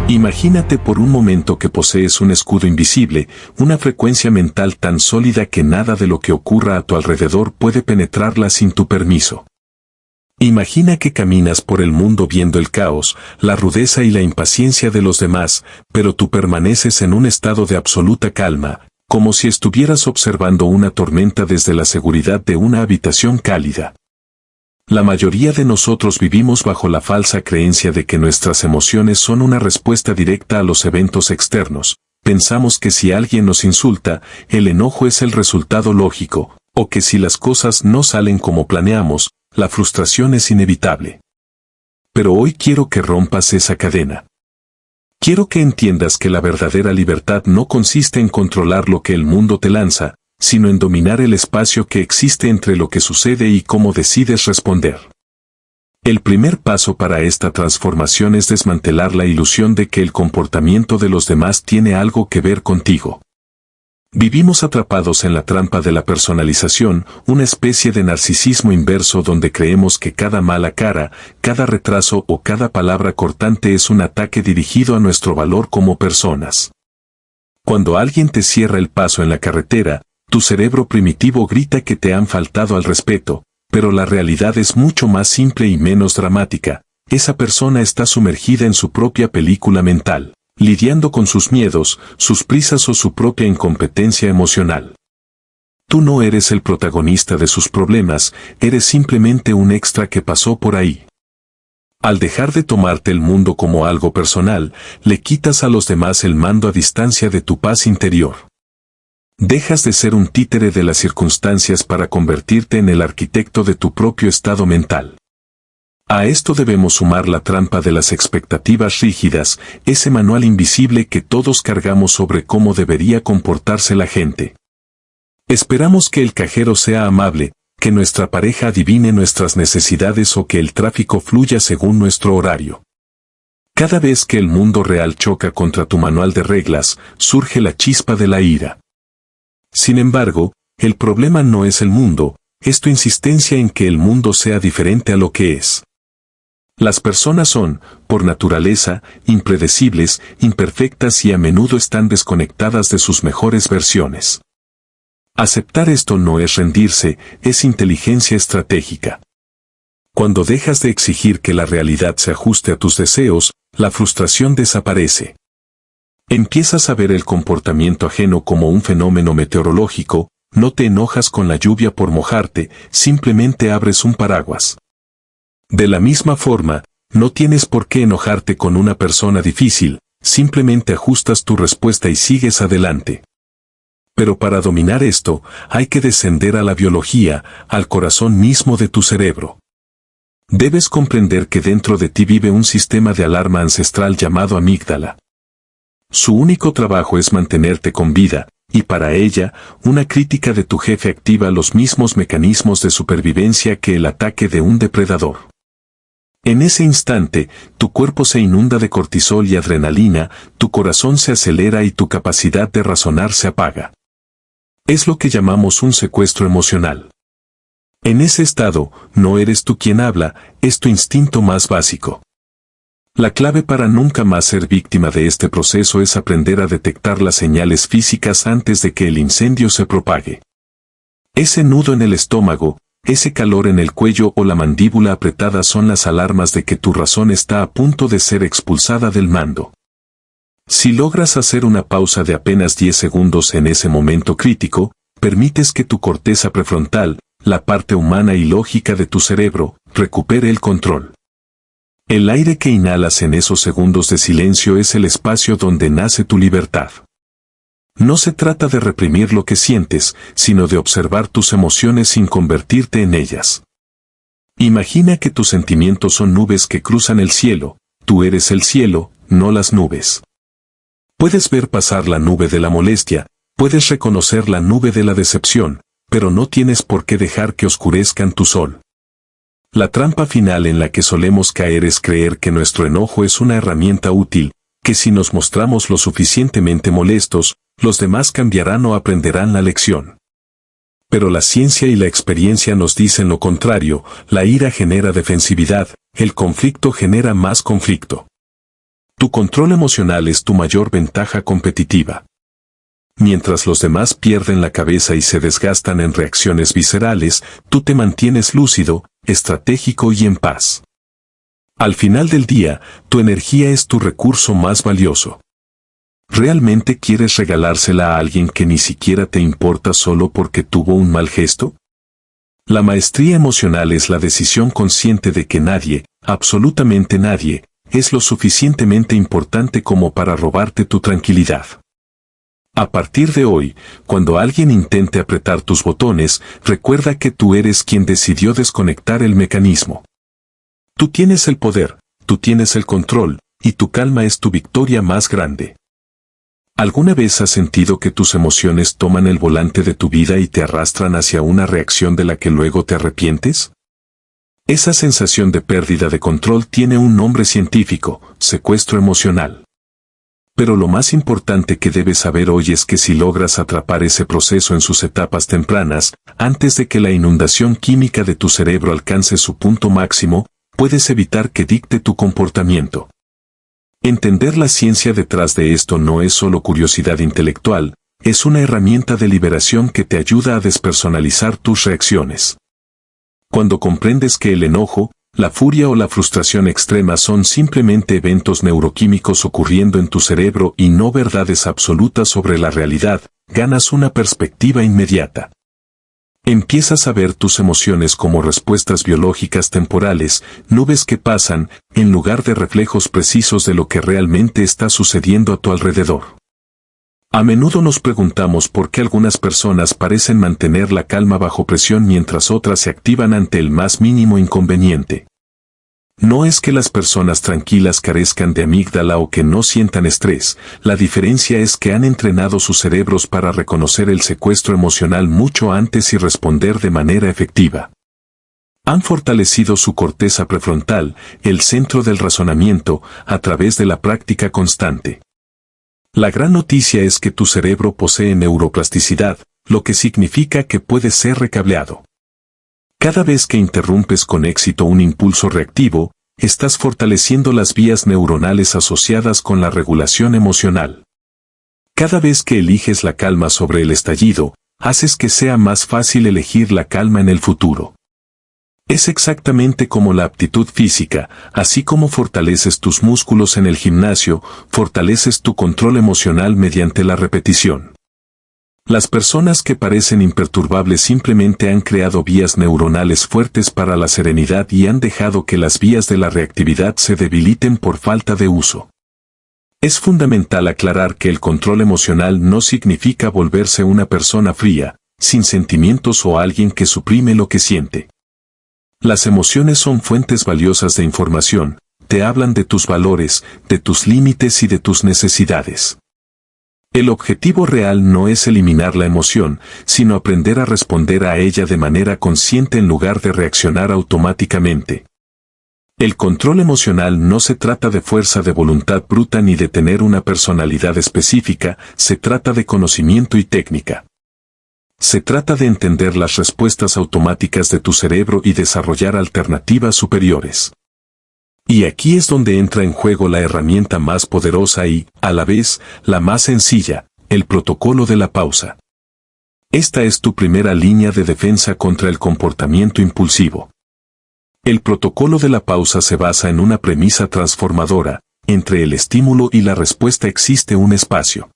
Imagínate por un momento que posees un escudo invisible, una frecuencia mental tan sólida que nada de lo que ocurra a tu alrededor puede penetrarla sin tu permiso. Imagina que caminas por el mundo viendo el caos, la rudeza y la impaciencia de los demás, pero tú permaneces en un estado de absoluta calma, como si estuvieras observando una tormenta desde la seguridad de una habitación cálida. La mayoría de nosotros vivimos bajo la falsa creencia de que nuestras emociones son una respuesta directa a los eventos externos. Pensamos que si alguien nos insulta, el enojo es el resultado lógico, o que si las cosas no salen como planeamos, la frustración es inevitable. Pero hoy quiero que rompas esa cadena. Quiero que entiendas que la verdadera libertad no consiste en controlar lo que el mundo te lanza, sino en dominar el espacio que existe entre lo que sucede y cómo decides responder. El primer paso para esta transformación es desmantelar la ilusión de que el comportamiento de los demás tiene algo que ver contigo. Vivimos atrapados en la trampa de la personalización, una especie de narcisismo inverso donde creemos que cada mala cara, cada retraso o cada palabra cortante es un ataque dirigido a nuestro valor como personas. Cuando alguien te cierra el paso en la carretera, tu cerebro primitivo grita que te han faltado al respeto, pero la realidad es mucho más simple y menos dramática. Esa persona está sumergida en su propia película mental, lidiando con sus miedos, sus prisas o su propia incompetencia emocional. Tú no eres el protagonista de sus problemas, eres simplemente un extra que pasó por ahí. Al dejar de tomarte el mundo como algo personal, le quitas a los demás el mando a distancia de tu paz interior. Dejas de ser un títere de las circunstancias para convertirte en el arquitecto de tu propio estado mental. A esto debemos sumar la trampa de las expectativas rígidas, ese manual invisible que todos cargamos sobre cómo debería comportarse la gente. Esperamos que el cajero sea amable, que nuestra pareja adivine nuestras necesidades o que el tráfico fluya según nuestro horario. Cada vez que el mundo real choca contra tu manual de reglas, surge la chispa de la ira. Sin embargo, el problema no es el mundo, es tu insistencia en que el mundo sea diferente a lo que es. Las personas son, por naturaleza, impredecibles, imperfectas y a menudo están desconectadas de sus mejores versiones. Aceptar esto no es rendirse, es inteligencia estratégica. Cuando dejas de exigir que la realidad se ajuste a tus deseos, la frustración desaparece. Empiezas a ver el comportamiento ajeno como un fenómeno meteorológico, no te enojas con la lluvia por mojarte, simplemente abres un paraguas. De la misma forma, no tienes por qué enojarte con una persona difícil, simplemente ajustas tu respuesta y sigues adelante. Pero para dominar esto, hay que descender a la biología, al corazón mismo de tu cerebro. Debes comprender que dentro de ti vive un sistema de alarma ancestral llamado amígdala. Su único trabajo es mantenerte con vida, y para ella, una crítica de tu jefe activa los mismos mecanismos de supervivencia que el ataque de un depredador. En ese instante, tu cuerpo se inunda de cortisol y adrenalina, tu corazón se acelera y tu capacidad de razonar se apaga. Es lo que llamamos un secuestro emocional. En ese estado, no eres tú quien habla, es tu instinto más básico. La clave para nunca más ser víctima de este proceso es aprender a detectar las señales físicas antes de que el incendio se propague. Ese nudo en el estómago, ese calor en el cuello o la mandíbula apretada son las alarmas de que tu razón está a punto de ser expulsada del mando. Si logras hacer una pausa de apenas 10 segundos en ese momento crítico, permites que tu corteza prefrontal, la parte humana y lógica de tu cerebro, recupere el control. El aire que inhalas en esos segundos de silencio es el espacio donde nace tu libertad. No se trata de reprimir lo que sientes, sino de observar tus emociones sin convertirte en ellas. Imagina que tus sentimientos son nubes que cruzan el cielo, tú eres el cielo, no las nubes. Puedes ver pasar la nube de la molestia, puedes reconocer la nube de la decepción, pero no tienes por qué dejar que oscurezcan tu sol. La trampa final en la que solemos caer es creer que nuestro enojo es una herramienta útil, que si nos mostramos lo suficientemente molestos, los demás cambiarán o aprenderán la lección. Pero la ciencia y la experiencia nos dicen lo contrario, la ira genera defensividad, el conflicto genera más conflicto. Tu control emocional es tu mayor ventaja competitiva. Mientras los demás pierden la cabeza y se desgastan en reacciones viscerales, tú te mantienes lúcido, estratégico y en paz. Al final del día, tu energía es tu recurso más valioso. ¿Realmente quieres regalársela a alguien que ni siquiera te importa solo porque tuvo un mal gesto? La maestría emocional es la decisión consciente de que nadie, absolutamente nadie, es lo suficientemente importante como para robarte tu tranquilidad. A partir de hoy, cuando alguien intente apretar tus botones, recuerda que tú eres quien decidió desconectar el mecanismo. Tú tienes el poder, tú tienes el control, y tu calma es tu victoria más grande. ¿Alguna vez has sentido que tus emociones toman el volante de tu vida y te arrastran hacia una reacción de la que luego te arrepientes? Esa sensación de pérdida de control tiene un nombre científico: secuestro emocional. Pero lo más importante que debes saber hoy es que si logras atrapar ese proceso en sus etapas tempranas, antes de que la inundación química de tu cerebro alcance su punto máximo, puedes evitar que dicte tu comportamiento. Entender la ciencia detrás de esto no es solo curiosidad intelectual, es una herramienta de liberación que te ayuda a despersonalizar tus reacciones. Cuando comprendes que el enojo, la furia o la frustración extrema son simplemente eventos neuroquímicos ocurriendo en tu cerebro y no verdades absolutas sobre la realidad, ganas una perspectiva inmediata. Empiezas a ver tus emociones como respuestas biológicas temporales, nubes que pasan, en lugar de reflejos precisos de lo que realmente está sucediendo a tu alrededor. A menudo nos preguntamos por qué algunas personas parecen mantener la calma bajo presión mientras otras se activan ante el más mínimo inconveniente. No es que las personas tranquilas carezcan de amígdala o que no sientan estrés, la diferencia es que han entrenado sus cerebros para reconocer el secuestro emocional mucho antes y responder de manera efectiva. Han fortalecido su corteza prefrontal, el centro del razonamiento, a través de la práctica constante. La gran noticia es que tu cerebro posee neuroplasticidad, lo que significa que puede ser recableado. Cada vez que interrumpes con éxito un impulso reactivo, estás fortaleciendo las vías neuronales asociadas con la regulación emocional. Cada vez que eliges la calma sobre el estallido, haces que sea más fácil elegir la calma en el futuro. Es exactamente como la aptitud física, así como fortaleces tus músculos en el gimnasio, fortaleces tu control emocional mediante la repetición. Las personas que parecen imperturbables simplemente han creado vías neuronales fuertes para la serenidad y han dejado que las vías de la reactividad se debiliten por falta de uso. Es fundamental aclarar que el control emocional no significa volverse una persona fría, sin sentimientos o alguien que suprime lo que siente. Las emociones son fuentes valiosas de información, te hablan de tus valores, de tus límites y de tus necesidades. El objetivo real no es eliminar la emoción, sino aprender a responder a ella de manera consciente en lugar de reaccionar automáticamente. El control emocional no se trata de fuerza de voluntad bruta ni de tener una personalidad específica, se trata de conocimiento y técnica. Se trata de entender las respuestas automáticas de tu cerebro y desarrollar alternativas superiores. Y aquí es donde entra en juego la herramienta más poderosa y, a la vez, la más sencilla, el protocolo de la pausa. Esta es tu primera línea de defensa contra el comportamiento impulsivo. El protocolo de la pausa se basa en una premisa transformadora: entre el estímulo y la respuesta existe un espacio.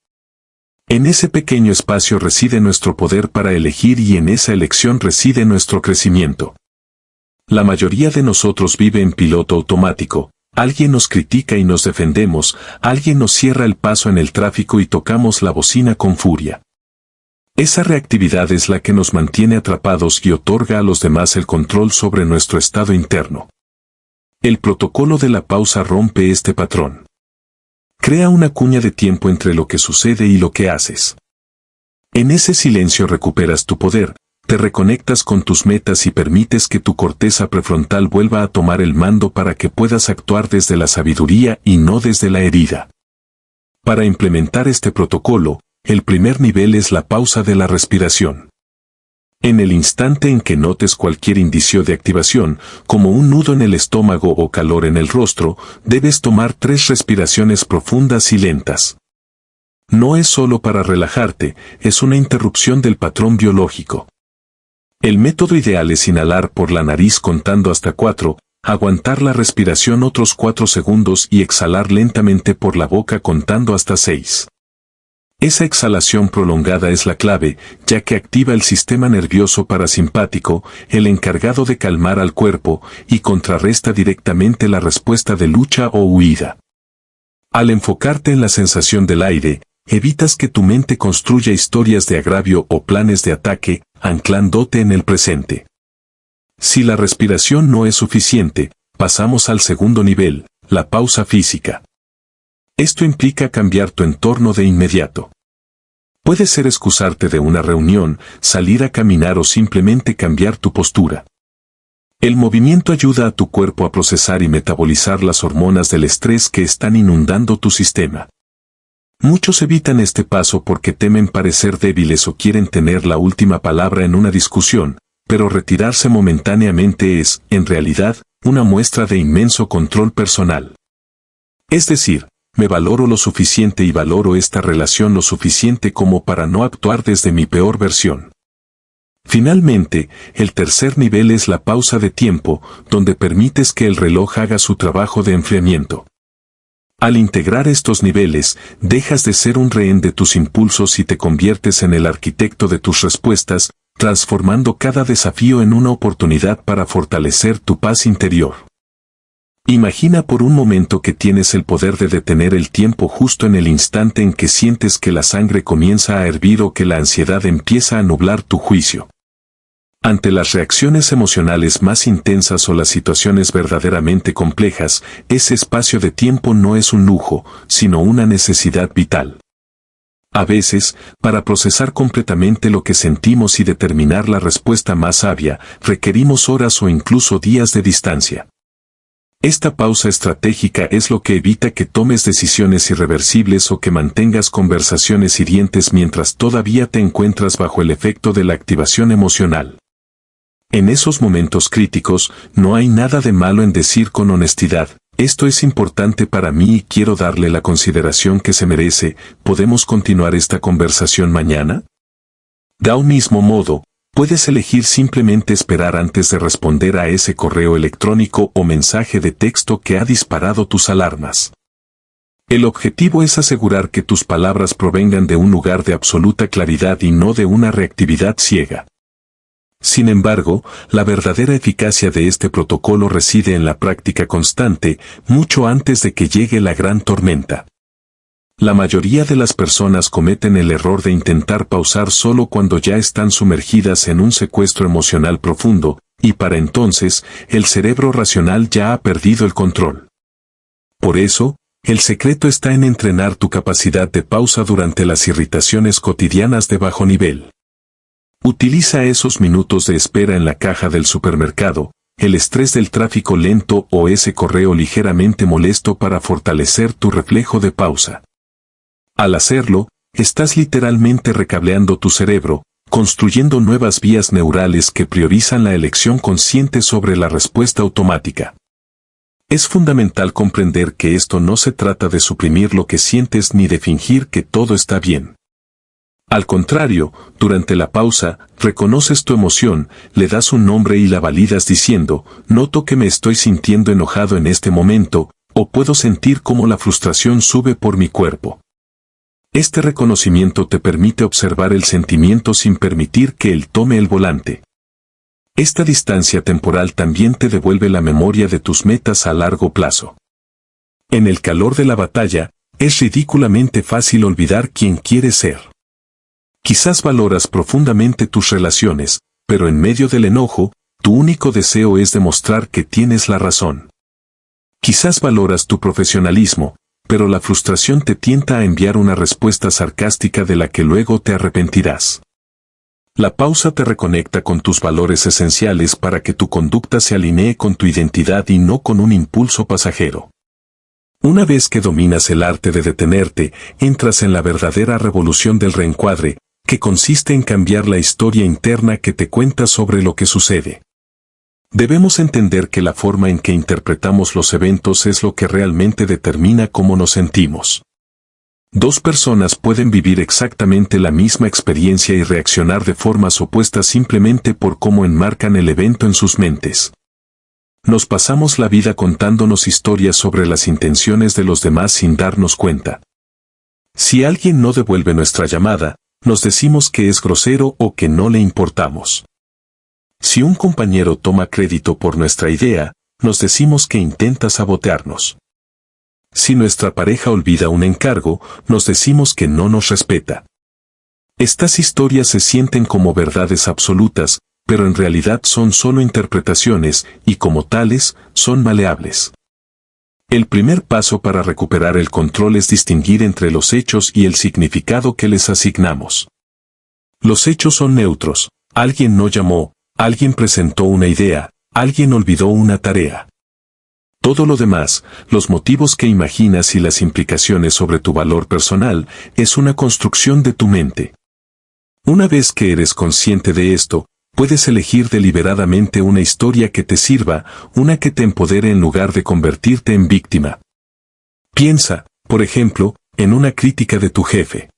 En ese pequeño espacio reside nuestro poder para elegir y en esa elección reside nuestro crecimiento. La mayoría de nosotros vive en piloto automático. Alguien nos critica y nos defendemos, alguien nos cierra el paso en el tráfico y tocamos la bocina con furia. Esa reactividad es la que nos mantiene atrapados y otorga a los demás el control sobre nuestro estado interno. El protocolo de la pausa rompe este patrón. Crea una cuña de tiempo entre lo que sucede y lo que haces. En ese silencio recuperas tu poder, te reconectas con tus metas y permites que tu corteza prefrontal vuelva a tomar el mando para que puedas actuar desde la sabiduría y no desde la herida. Para implementar este protocolo, el primer nivel es la pausa de la respiración. En el instante en que notes cualquier indicio de activación, como un nudo en el estómago o calor en el rostro, debes tomar 3 respiraciones profundas y lentas. No es solo para relajarte, es una interrupción del patrón biológico. El método ideal es inhalar por la nariz contando hasta 4, aguantar la respiración otros 4 segundos y exhalar lentamente por la boca contando hasta 6. Esa exhalación prolongada es la clave, ya que activa el sistema nervioso parasimpático, el encargado de calmar al cuerpo, y contrarresta directamente la respuesta de lucha o huida. Al enfocarte en la sensación del aire, evitas que tu mente construya historias de agravio o planes de ataque, anclándote en el presente. Si la respiración no es suficiente, pasamos al segundo nivel, la pausa física. Esto implica cambiar tu entorno de inmediato. Puede ser excusarte de una reunión, salir a caminar o simplemente cambiar tu postura. El movimiento ayuda a tu cuerpo a procesar y metabolizar las hormonas del estrés que están inundando tu sistema. Muchos evitan este paso porque temen parecer débiles o quieren tener la última palabra en una discusión, pero retirarse momentáneamente es, en realidad, una muestra de inmenso control personal. Es decir, me valoro lo suficiente y valoro esta relación lo suficiente como para no actuar desde mi peor versión. Finalmente, el tercer nivel es la pausa de tiempo, donde permites que el reloj haga su trabajo de enfriamiento. Al integrar estos niveles, dejas de ser un rehén de tus impulsos y te conviertes en el arquitecto de tus respuestas, transformando cada desafío en una oportunidad para fortalecer tu paz interior. Imagina por un momento que tienes el poder de detener el tiempo justo en el instante en que sientes que la sangre comienza a hervir o que la ansiedad empieza a nublar tu juicio. Ante las reacciones emocionales más intensas o las situaciones verdaderamente complejas, ese espacio de tiempo no es un lujo, sino una necesidad vital. A veces, para procesar completamente lo que sentimos y determinar la respuesta más sabia, requerimos horas o incluso días de distancia. Esta pausa estratégica es lo que evita que tomes decisiones irreversibles o que mantengas conversaciones hirientes mientras todavía te encuentras bajo el efecto de la activación emocional. En esos momentos críticos, no hay nada de malo en decir con honestidad, esto es importante para mí y quiero darle la consideración que se merece, ¿podemos continuar esta conversación mañana? De un mismo modo, puedes elegir simplemente esperar antes de responder a ese correo electrónico o mensaje de texto que ha disparado tus alarmas. El objetivo es asegurar que tus palabras provengan de un lugar de absoluta claridad y no de una reactividad ciega. Sin embargo, la verdadera eficacia de este protocolo reside en la práctica constante, mucho antes de que llegue la gran tormenta. La mayoría de las personas cometen el error de intentar pausar solo cuando ya están sumergidas en un secuestro emocional profundo, y para entonces, el cerebro racional ya ha perdido el control. Por eso, el secreto está en entrenar tu capacidad de pausa durante las irritaciones cotidianas de bajo nivel. Utiliza esos minutos de espera en la caja del supermercado, el estrés del tráfico lento o ese correo ligeramente molesto para fortalecer tu reflejo de pausa. Al hacerlo, estás literalmente recableando tu cerebro, construyendo nuevas vías neurales que priorizan la elección consciente sobre la respuesta automática. Es fundamental comprender que esto no se trata de suprimir lo que sientes ni de fingir que todo está bien. Al contrario, durante la pausa, reconoces tu emoción, le das un nombre y la validas diciendo, noto que me estoy sintiendo enojado en este momento, o puedo sentir cómo la frustración sube por mi cuerpo. Este reconocimiento te permite observar el sentimiento sin permitir que él tome el volante. Esta distancia temporal también te devuelve la memoria de tus metas a largo plazo. En el calor de la batalla, es ridículamente fácil olvidar quién quieres ser. Quizás valoras profundamente tus relaciones, pero en medio del enojo, tu único deseo es demostrar que tienes la razón. Quizás valoras tu profesionalismo, pero la frustración te tienta a enviar una respuesta sarcástica de la que luego te arrepentirás. La pausa te reconecta con tus valores esenciales para que tu conducta se alinee con tu identidad y no con un impulso pasajero. Una vez que dominas el arte de detenerte, entras en la verdadera revolución del reencuadre, que consiste en cambiar la historia interna que te cuenta sobre lo que sucede. Debemos entender que la forma en que interpretamos los eventos es lo que realmente determina cómo nos sentimos. Dos personas pueden vivir exactamente la misma experiencia y reaccionar de formas opuestas simplemente por cómo enmarcan el evento en sus mentes. Nos pasamos la vida contándonos historias sobre las intenciones de los demás sin darnos cuenta. Si alguien no devuelve nuestra llamada, nos decimos que es grosero o que no le importamos. Si un compañero toma crédito por nuestra idea, nos decimos que intenta sabotearnos. Si nuestra pareja olvida un encargo, nos decimos que no nos respeta. Estas historias se sienten como verdades absolutas, pero en realidad son solo interpretaciones, y como tales, son maleables. El primer paso para recuperar el control es distinguir entre los hechos y el significado que les asignamos. Los hechos son neutros. Alguien no llamó, alguien presentó una idea, alguien olvidó una tarea. Todo lo demás, los motivos que imaginas y las implicaciones sobre tu valor personal, es una construcción de tu mente. Una vez que eres consciente de esto, puedes elegir deliberadamente una historia que te sirva, una que te empodere en lugar de convertirte en víctima. Piensa, por ejemplo, en una crítica de tu jefe.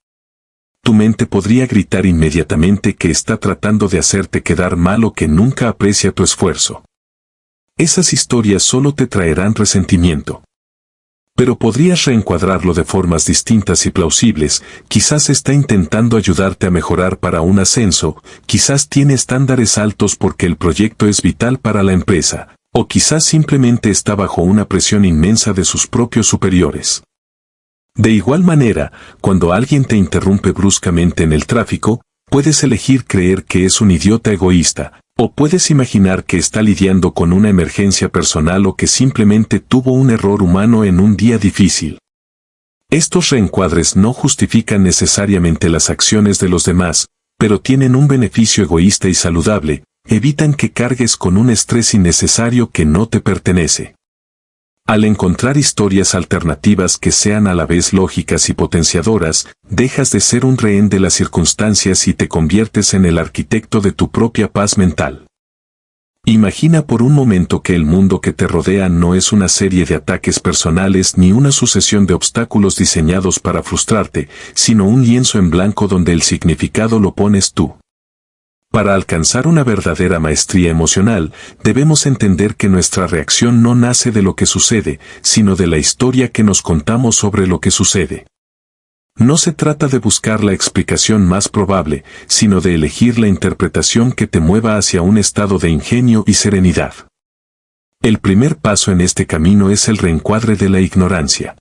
Tu mente podría gritar inmediatamente que está tratando de hacerte quedar mal o que nunca aprecia tu esfuerzo. Esas historias solo te traerán resentimiento. Pero podrías reencuadrarlo de formas distintas y plausibles. Quizás está intentando ayudarte a mejorar para un ascenso, quizás tiene estándares altos porque el proyecto es vital para la empresa, o quizás simplemente está bajo una presión inmensa de sus propios superiores. De igual manera, cuando alguien te interrumpe bruscamente en el tráfico, puedes elegir creer que es un idiota egoísta, o puedes imaginar que está lidiando con una emergencia personal o que simplemente tuvo un error humano en un día difícil. Estos reencuadres no justifican necesariamente las acciones de los demás, pero tienen un beneficio egoísta y saludable, evitan que cargues con un estrés innecesario que no te pertenece. Al encontrar historias alternativas que sean a la vez lógicas y potenciadoras, dejas de ser un rehén de las circunstancias y te conviertes en el arquitecto de tu propia paz mental. Imagina por un momento que el mundo que te rodea no es una serie de ataques personales ni una sucesión de obstáculos diseñados para frustrarte, sino un lienzo en blanco donde el significado lo pones tú. Para alcanzar una verdadera maestría emocional, debemos entender que nuestra reacción no nace de lo que sucede, sino de la historia que nos contamos sobre lo que sucede. No se trata de buscar la explicación más probable, sino de elegir la interpretación que te mueva hacia un estado de ingenio y serenidad. El primer paso en este camino es el reencuadre de la ignorancia.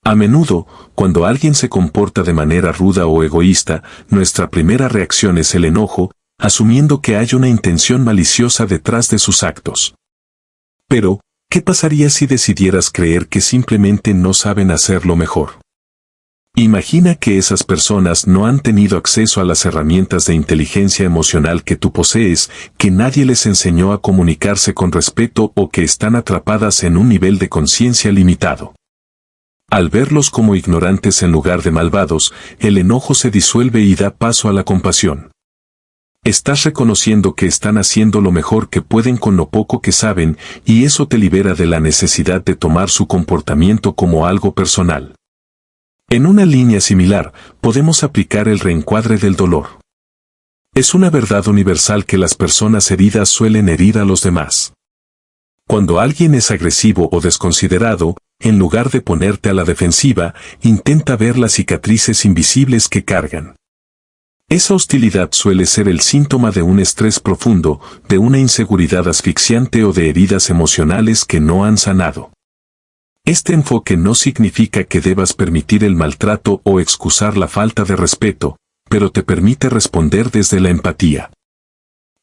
A menudo, cuando alguien se comporta de manera ruda o egoísta, nuestra primera reacción es el enojo, asumiendo que hay una intención maliciosa detrás de sus actos. Pero, ¿qué pasaría si decidieras creer que simplemente no saben hacerlo mejor? Imagina que esas personas no han tenido acceso a las herramientas de inteligencia emocional que tú posees, que nadie les enseñó a comunicarse con respeto o que están atrapadas en un nivel de conciencia limitado. Al verlos como ignorantes en lugar de malvados, el enojo se disuelve y da paso a la compasión. Estás reconociendo que están haciendo lo mejor que pueden con lo poco que saben, y eso te libera de la necesidad de tomar su comportamiento como algo personal. En una línea similar, podemos aplicar el reencuadre del dolor. Es una verdad universal que las personas heridas suelen herir a los demás. Cuando alguien es agresivo o desconsiderado, en lugar de ponerte a la defensiva, intenta ver las cicatrices invisibles que cargan. Esa hostilidad suele ser el síntoma de un estrés profundo, de una inseguridad asfixiante o de heridas emocionales que no han sanado. Este enfoque no significa que debas permitir el maltrato o excusar la falta de respeto, pero te permite responder desde la empatía.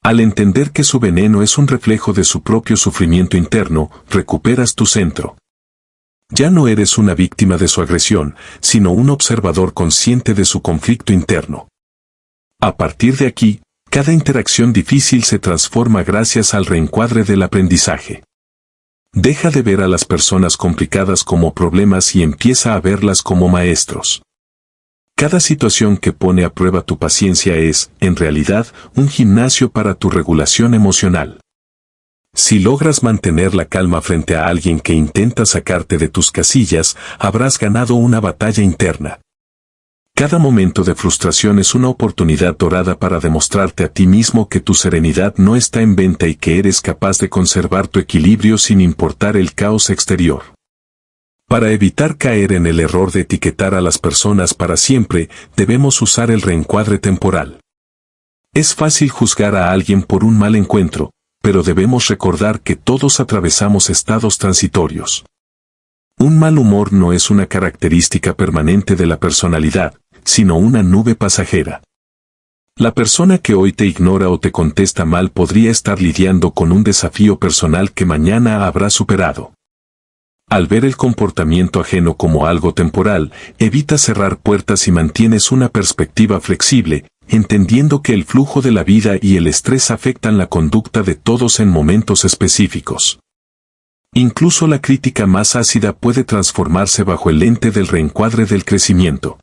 Al entender que su veneno es un reflejo de su propio sufrimiento interno, recuperas tu centro. Ya no eres una víctima de su agresión, sino un observador consciente de su conflicto interno. A partir de aquí, cada interacción difícil se transforma gracias al reencuadre del aprendizaje. Deja de ver a las personas complicadas como problemas y empieza a verlas como maestros. Cada situación que pone a prueba tu paciencia es, en realidad, un gimnasio para tu regulación emocional. Si logras mantener la calma frente a alguien que intenta sacarte de tus casillas, habrás ganado una batalla interna. Cada momento de frustración es una oportunidad dorada para demostrarte a ti mismo que tu serenidad no está en venta y que eres capaz de conservar tu equilibrio sin importar el caos exterior. Para evitar caer en el error de etiquetar a las personas para siempre, debemos usar el reencuadre temporal. Es fácil juzgar a alguien por un mal encuentro, pero debemos recordar que todos atravesamos estados transitorios. Un mal humor no es una característica permanente de la personalidad, sino una nube pasajera. La persona que hoy te ignora o te contesta mal podría estar lidiando con un desafío personal que mañana habrá superado. Al ver el comportamiento ajeno como algo temporal, evita cerrar puertas y mantienes una perspectiva flexible, entendiendo que el flujo de la vida y el estrés afectan la conducta de todos en momentos específicos. Incluso la crítica más ácida puede transformarse bajo el lente del reencuadre del crecimiento.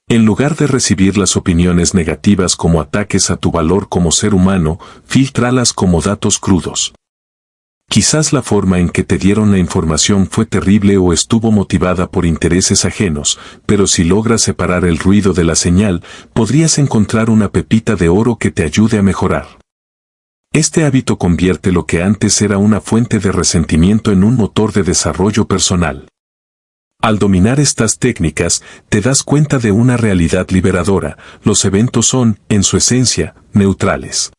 En lugar de recibir las opiniones negativas como ataques a tu valor como ser humano, fíltralas como datos crudos. Quizás la forma en que te dieron la información fue terrible o estuvo motivada por intereses ajenos, pero si logras separar el ruido de la señal, podrías encontrar una pepita de oro que te ayude a mejorar. Este hábito convierte lo que antes era una fuente de resentimiento en un motor de desarrollo personal. Al dominar estas técnicas, te das cuenta de una realidad liberadora: los eventos son, en su esencia, neutrales.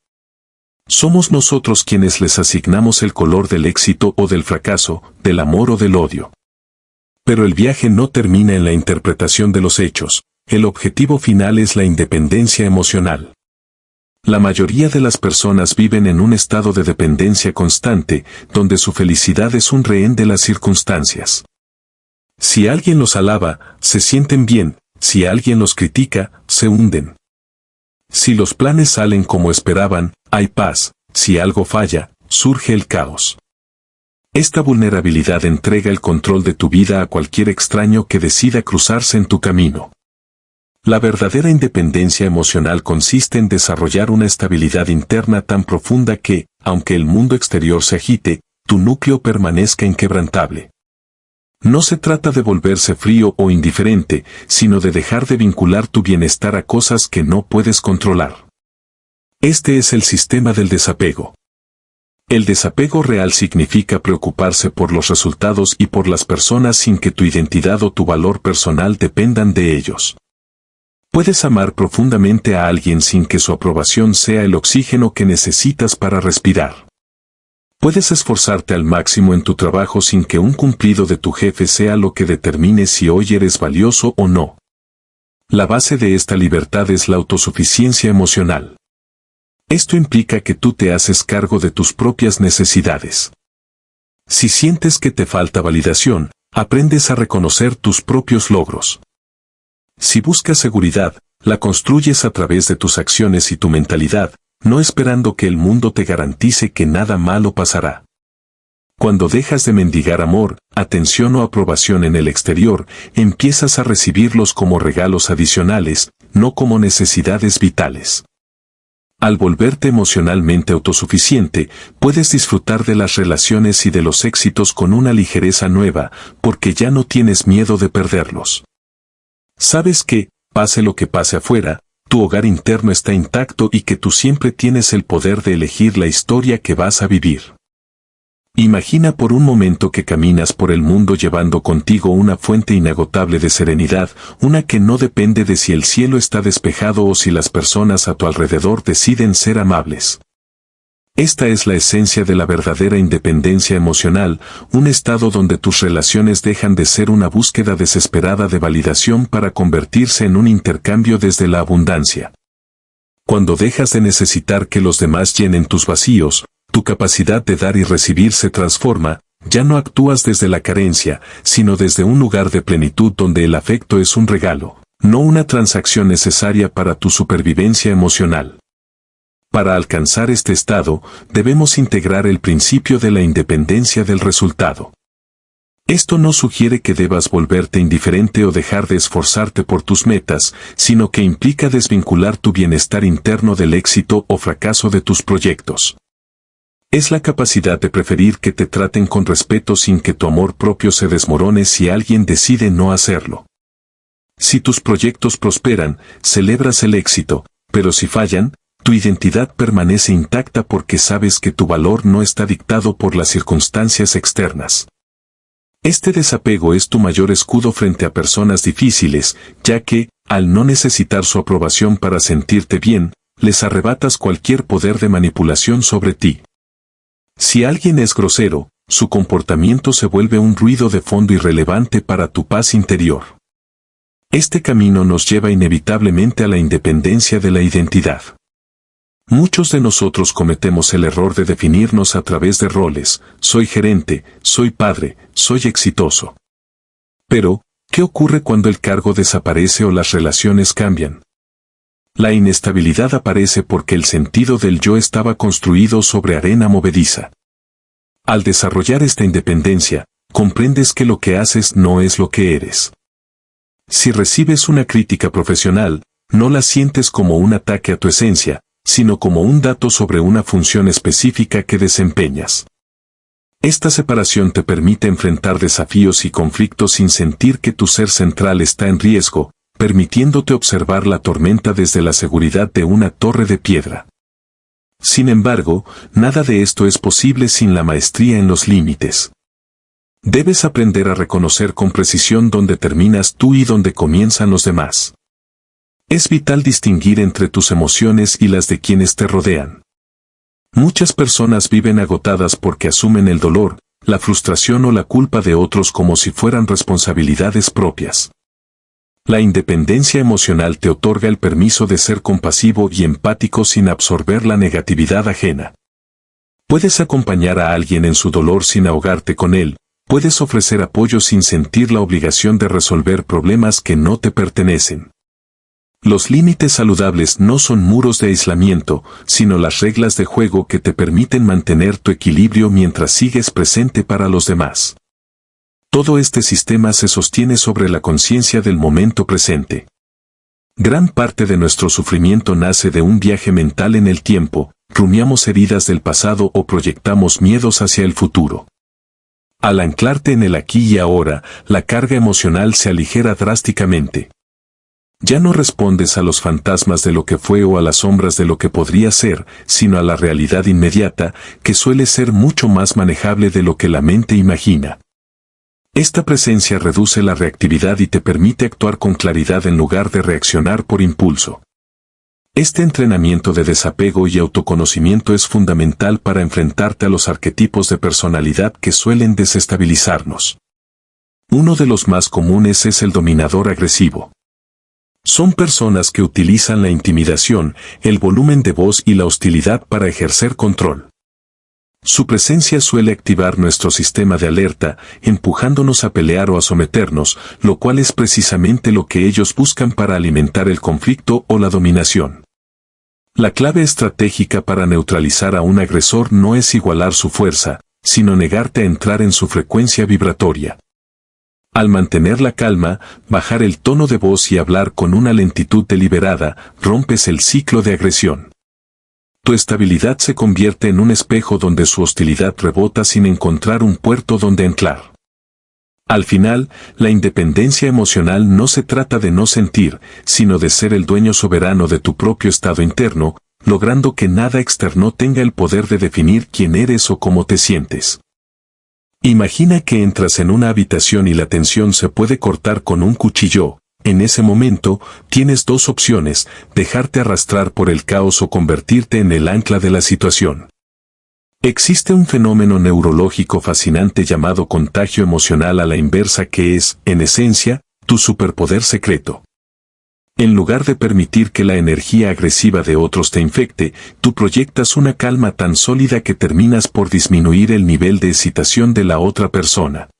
Somos nosotros quienes les asignamos el color del éxito o del fracaso, del amor o del odio. Pero el viaje no termina en la interpretación de los hechos, el objetivo final es la independencia emocional. La mayoría de las personas viven en un estado de dependencia constante, donde su felicidad es un rehén de las circunstancias. Si alguien los alaba, se sienten bien; si alguien los critica, se hunden. Si los planes salen como esperaban, hay paz; si algo falla, surge el caos. Esta vulnerabilidad entrega el control de tu vida a cualquier extraño que decida cruzarse en tu camino. La verdadera independencia emocional consiste en desarrollar una estabilidad interna tan profunda que, aunque el mundo exterior se agite, tu núcleo permanezca inquebrantable. No se trata de volverse frío o indiferente, sino de dejar de vincular tu bienestar a cosas que no puedes controlar. Este es el sistema del desapego. El desapego real significa preocuparse por los resultados y por las personas sin que tu identidad o tu valor personal dependan de ellos. Puedes amar profundamente a alguien sin que su aprobación sea el oxígeno que necesitas para respirar. Puedes esforzarte al máximo en tu trabajo sin que un cumplido de tu jefe sea lo que determine si hoy eres valioso o no. La base de esta libertad es la autosuficiencia emocional. Esto implica que tú te haces cargo de tus propias necesidades. Si sientes que te falta validación, aprendes a reconocer tus propios logros. Si buscas seguridad, la construyes a través de tus acciones y tu mentalidad, no esperando que el mundo te garantice que nada malo pasará. Cuando dejas de mendigar amor, atención o aprobación en el exterior, empiezas a recibirlos como regalos adicionales, no como necesidades vitales. Al volverte emocionalmente autosuficiente, puedes disfrutar de las relaciones y de los éxitos con una ligereza nueva, porque ya no tienes miedo de perderlos. Sabes que, pase lo que pase afuera, tu hogar interno está intacto y que tú siempre tienes el poder de elegir la historia que vas a vivir. Imagina por un momento que caminas por el mundo llevando contigo una fuente inagotable de serenidad, una que no depende de si el cielo está despejado o si las personas a tu alrededor deciden ser amables. Esta es la esencia de la verdadera independencia emocional, un estado donde tus relaciones dejan de ser una búsqueda desesperada de validación para convertirse en un intercambio desde la abundancia. Cuando dejas de necesitar que los demás llenen tus vacíos, tu capacidad de dar y recibir se transforma, ya no actúas desde la carencia, sino desde un lugar de plenitud donde el afecto es un regalo, no una transacción necesaria para tu supervivencia emocional. Para alcanzar este estado, debemos integrar el principio de la independencia del resultado. Esto no sugiere que debas volverte indiferente o dejar de esforzarte por tus metas, sino que implica desvincular tu bienestar interno del éxito o fracaso de tus proyectos. Es la capacidad de preferir que te traten con respeto sin que tu amor propio se desmorone si alguien decide no hacerlo. Si tus proyectos prosperan, celebras el éxito, pero si fallan, tu identidad permanece intacta porque sabes que tu valor no está dictado por las circunstancias externas. Este desapego es tu mayor escudo frente a personas difíciles, ya que, al no necesitar su aprobación para sentirte bien, les arrebatas cualquier poder de manipulación sobre ti. Si alguien es grosero, su comportamiento se vuelve un ruido de fondo irrelevante para tu paz interior. Este camino nos lleva inevitablemente a la independencia de la identidad. Muchos de nosotros cometemos el error de definirnos a través de roles: soy gerente, soy padre, soy exitoso. Pero, ¿qué ocurre cuando el cargo desaparece o las relaciones cambian? La inestabilidad aparece porque el sentido del yo estaba construido sobre arena movediza. Al desarrollar esta independencia, comprendes que lo que haces no es lo que eres. Si recibes una crítica profesional, no la sientes como un ataque a tu esencia, sino como un dato sobre una función específica que desempeñas. Esta separación te permite enfrentar desafíos y conflictos sin sentir que tu ser central está en riesgo, permitiéndote observar la tormenta desde la seguridad de una torre de piedra. Sin embargo, nada de esto es posible sin la maestría en los límites. Debes aprender a reconocer con precisión dónde terminas tú y dónde comienzan los demás. Es vital distinguir entre tus emociones y las de quienes te rodean. Muchas personas viven agotadas porque asumen el dolor, la frustración o la culpa de otros como si fueran responsabilidades propias. La independencia emocional te otorga el permiso de ser compasivo y empático sin absorber la negatividad ajena. Puedes acompañar a alguien en su dolor sin ahogarte con él, puedes ofrecer apoyo sin sentir la obligación de resolver problemas que no te pertenecen. Los límites saludables no son muros de aislamiento, sino las reglas de juego que te permiten mantener tu equilibrio mientras sigues presente para los demás. Todo este sistema se sostiene sobre la conciencia del momento presente. Gran parte de nuestro sufrimiento nace de un viaje mental en el tiempo, rumiamos heridas del pasado o proyectamos miedos hacia el futuro. Al anclarte en el aquí y ahora, la carga emocional se aligera drásticamente. Ya no respondes a los fantasmas de lo que fue o a las sombras de lo que podría ser, sino a la realidad inmediata, que suele ser mucho más manejable de lo que la mente imagina. Esta presencia reduce la reactividad y te permite actuar con claridad en lugar de reaccionar por impulso. Este entrenamiento de desapego y autoconocimiento es fundamental para enfrentarte a los arquetipos de personalidad que suelen desestabilizarnos. Uno de los más comunes es el dominador agresivo. Son personas que utilizan la intimidación, el volumen de voz y la hostilidad para ejercer control. Su presencia suele activar nuestro sistema de alerta, empujándonos a pelear o a someternos, lo cual es precisamente lo que ellos buscan para alimentar el conflicto o la dominación. La clave estratégica para neutralizar a un agresor no es igualar su fuerza, sino negarte a entrar en su frecuencia vibratoria. Al mantener la calma, bajar el tono de voz y hablar con una lentitud deliberada, rompes el ciclo de agresión. Tu estabilidad se convierte en un espejo donde su hostilidad rebota sin encontrar un puerto donde anclar. Al final, la independencia emocional no se trata de no sentir, sino de ser el dueño soberano de tu propio estado interno, logrando que nada externo tenga el poder de definir quién eres o cómo te sientes. Imagina que entras en una habitación y la tensión se puede cortar con un cuchillo. En ese momento, tienes dos opciones: dejarte arrastrar por el caos o convertirte en el ancla de la situación. Existe un fenómeno neurológico fascinante llamado contagio emocional a la inversa que es, en esencia, tu superpoder secreto. En lugar de permitir que la energía agresiva de otros te infecte, tú proyectas una calma tan sólida que terminas por disminuir el nivel de excitación de la otra persona.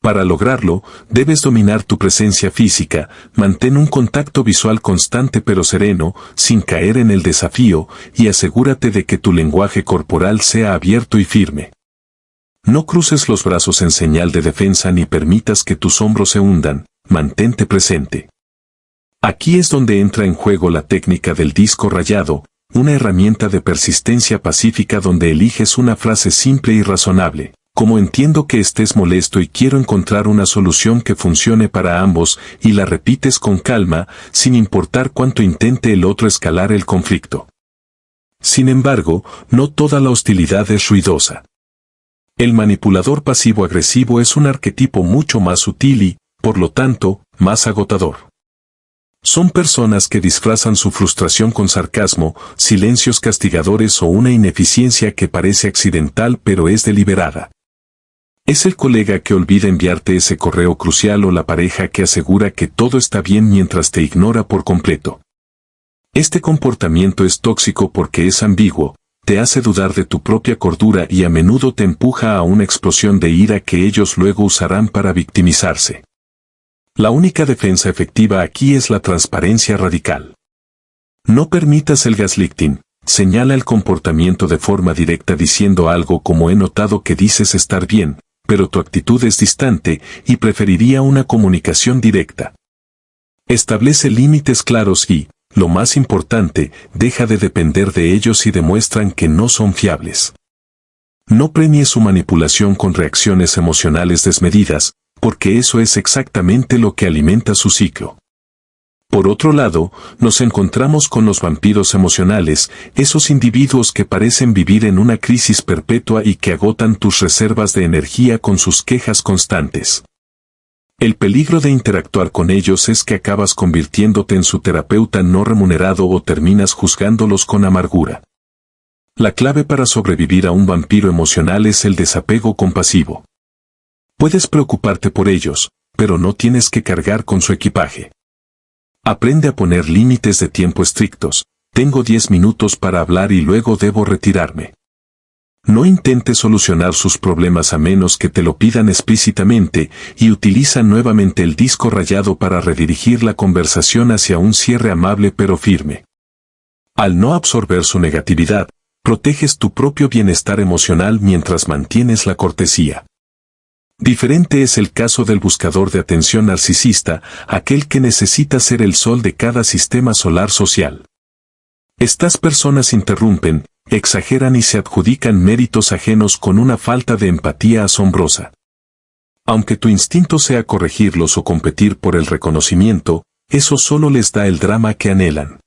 Para lograrlo, debes dominar tu presencia física, mantén un contacto visual constante pero sereno, sin caer en el desafío, y asegúrate de que tu lenguaje corporal sea abierto y firme. No cruces los brazos en señal de defensa ni permitas que tus hombros se hundan, mantente presente. Aquí es donde entra en juego la técnica del disco rayado, una herramienta de persistencia pacífica donde eliges una frase simple y razonable, como entiendo que estés molesto y quiero encontrar una solución que funcione para ambos, y la repites con calma, sin importar cuánto intente el otro escalar el conflicto. Sin embargo, no toda la hostilidad es ruidosa. El manipulador pasivo-agresivo es un arquetipo mucho más sutil y, por lo tanto, más agotador. Son personas que disfrazan su frustración con sarcasmo, silencios castigadores o una ineficiencia que parece accidental pero es deliberada. Es el colega que olvida enviarte ese correo crucial o la pareja que asegura que todo está bien mientras te ignora por completo. Este comportamiento es tóxico porque es ambiguo, te hace dudar de tu propia cordura y a menudo te empuja a una explosión de ira que ellos luego usarán para victimizarse. La única defensa efectiva aquí es la transparencia radical. No permitas el gaslighting, señala el comportamiento de forma directa diciendo algo como he notado que dices estar bien, pero tu actitud es distante y preferiría una comunicación directa. Establece límites claros y, lo más importante, deja de depender de ellos y demuestran que no son fiables. No premies su manipulación con reacciones emocionales desmedidas, porque eso es exactamente lo que alimenta su ciclo. Por otro lado, nos encontramos con los vampiros emocionales, esos individuos que parecen vivir en una crisis perpetua y que agotan tus reservas de energía con sus quejas constantes. El peligro de interactuar con ellos es que acabas convirtiéndote en su terapeuta no remunerado o terminas juzgándolos con amargura. La clave para sobrevivir a un vampiro emocional es el desapego compasivo. Puedes preocuparte por ellos, pero no tienes que cargar con su equipaje. Aprende a poner límites de tiempo estrictos. Tengo 10 minutos para hablar y luego debo retirarme. No intentes solucionar sus problemas a menos que te lo pidan explícitamente, y utiliza nuevamente el disco rayado para redirigir la conversación hacia un cierre amable pero firme. Al no absorber su negatividad, proteges tu propio bienestar emocional mientras mantienes la cortesía. Diferente es el caso del buscador de atención narcisista, aquel que necesita ser el sol de cada sistema solar social. Estas personas interrumpen, exageran y se adjudican méritos ajenos con una falta de empatía asombrosa. Aunque tu instinto sea corregirlos o competir por el reconocimiento, eso solo les da el drama que anhelan.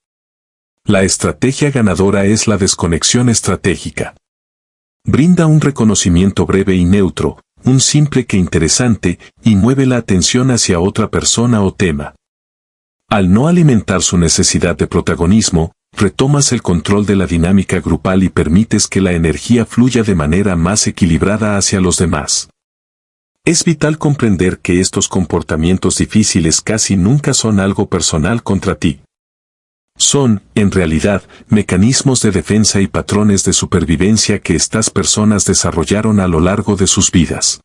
La estrategia ganadora es la desconexión estratégica. Brinda un reconocimiento breve y neutro, un simple que interesante, y mueve la atención hacia otra persona o tema. Al no alimentar su necesidad de protagonismo, retomas el control de la dinámica grupal y permites que la energía fluya de manera más equilibrada hacia los demás. Es vital comprender que estos comportamientos difíciles casi nunca son algo personal contra ti. Son, en realidad, mecanismos de defensa y patrones de supervivencia que estas personas desarrollaron a lo largo de sus vidas.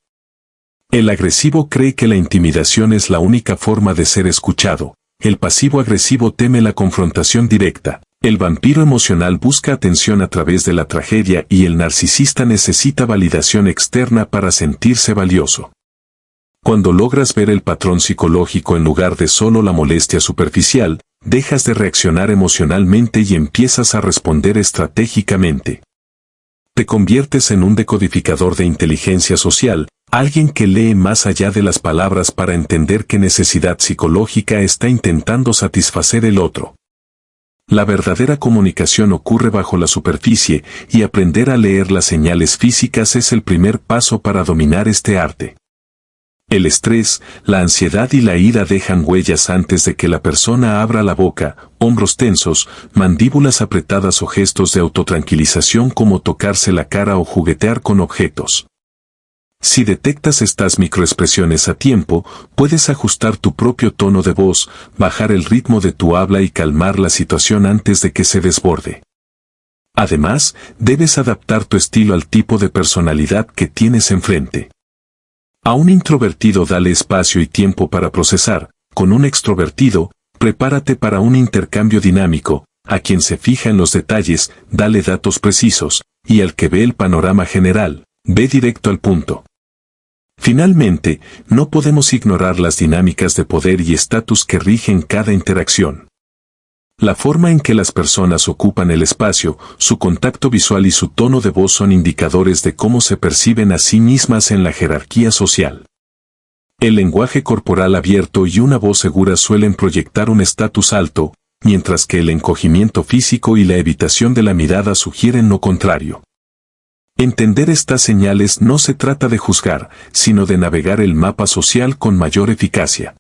El agresivo cree que la intimidación es la única forma de ser escuchado, el pasivo agresivo teme la confrontación directa, el vampiro emocional busca atención a través de la tragedia y el narcisista necesita validación externa para sentirse valioso. Cuando logras ver el patrón psicológico en lugar de solo la molestia superficial, dejas de reaccionar emocionalmente y empiezas a responder estratégicamente. Te conviertes en un decodificador de inteligencia social, alguien que lee más allá de las palabras para entender qué necesidad psicológica está intentando satisfacer el otro. La verdadera comunicación ocurre bajo la superficie, y aprender a leer las señales físicas es el primer paso para dominar este arte. El estrés, la ansiedad y la ira dejan huellas antes de que la persona abra la boca, hombros tensos, mandíbulas apretadas o gestos de autotranquilización como tocarse la cara o juguetear con objetos. Si detectas estas microexpresiones a tiempo, puedes ajustar tu propio tono de voz, bajar el ritmo de tu habla y calmar la situación antes de que se desborde. Además, debes adaptar tu estilo al tipo de personalidad que tienes enfrente. A un introvertido dale espacio y tiempo para procesar, con un extrovertido, prepárate para un intercambio dinámico, a quien se fija en los detalles, dale datos precisos, y al que ve el panorama general, Ve directo al punto. Finalmente, no podemos ignorar las dinámicas de poder y estatus que rigen cada interacción. La forma en que las personas ocupan el espacio, su contacto visual y su tono de voz son indicadores de cómo se perciben a sí mismas en la jerarquía social. El lenguaje corporal abierto y una voz segura suelen proyectar un estatus alto, mientras que el encogimiento físico y la evitación de la mirada sugieren lo contrario. Entender estas señales no se trata de juzgar, sino de navegar el mapa social con mayor eficacia.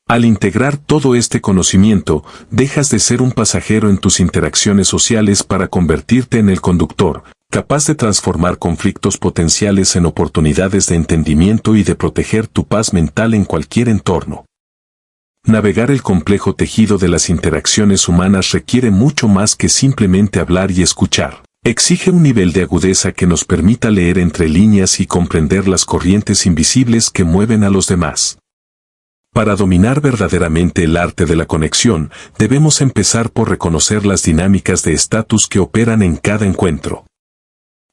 Al integrar todo este conocimiento, dejas de ser un pasajero en tus interacciones sociales para convertirte en el conductor, capaz de transformar conflictos potenciales en oportunidades de entendimiento y de proteger tu paz mental en cualquier entorno. Navegar el complejo tejido de las interacciones humanas requiere mucho más que simplemente hablar y escuchar. Exige un nivel de agudeza que nos permita leer entre líneas y comprender las corrientes invisibles que mueven a los demás. Para dominar verdaderamente el arte de la conexión, debemos empezar por reconocer las dinámicas de estatus que operan en cada encuentro.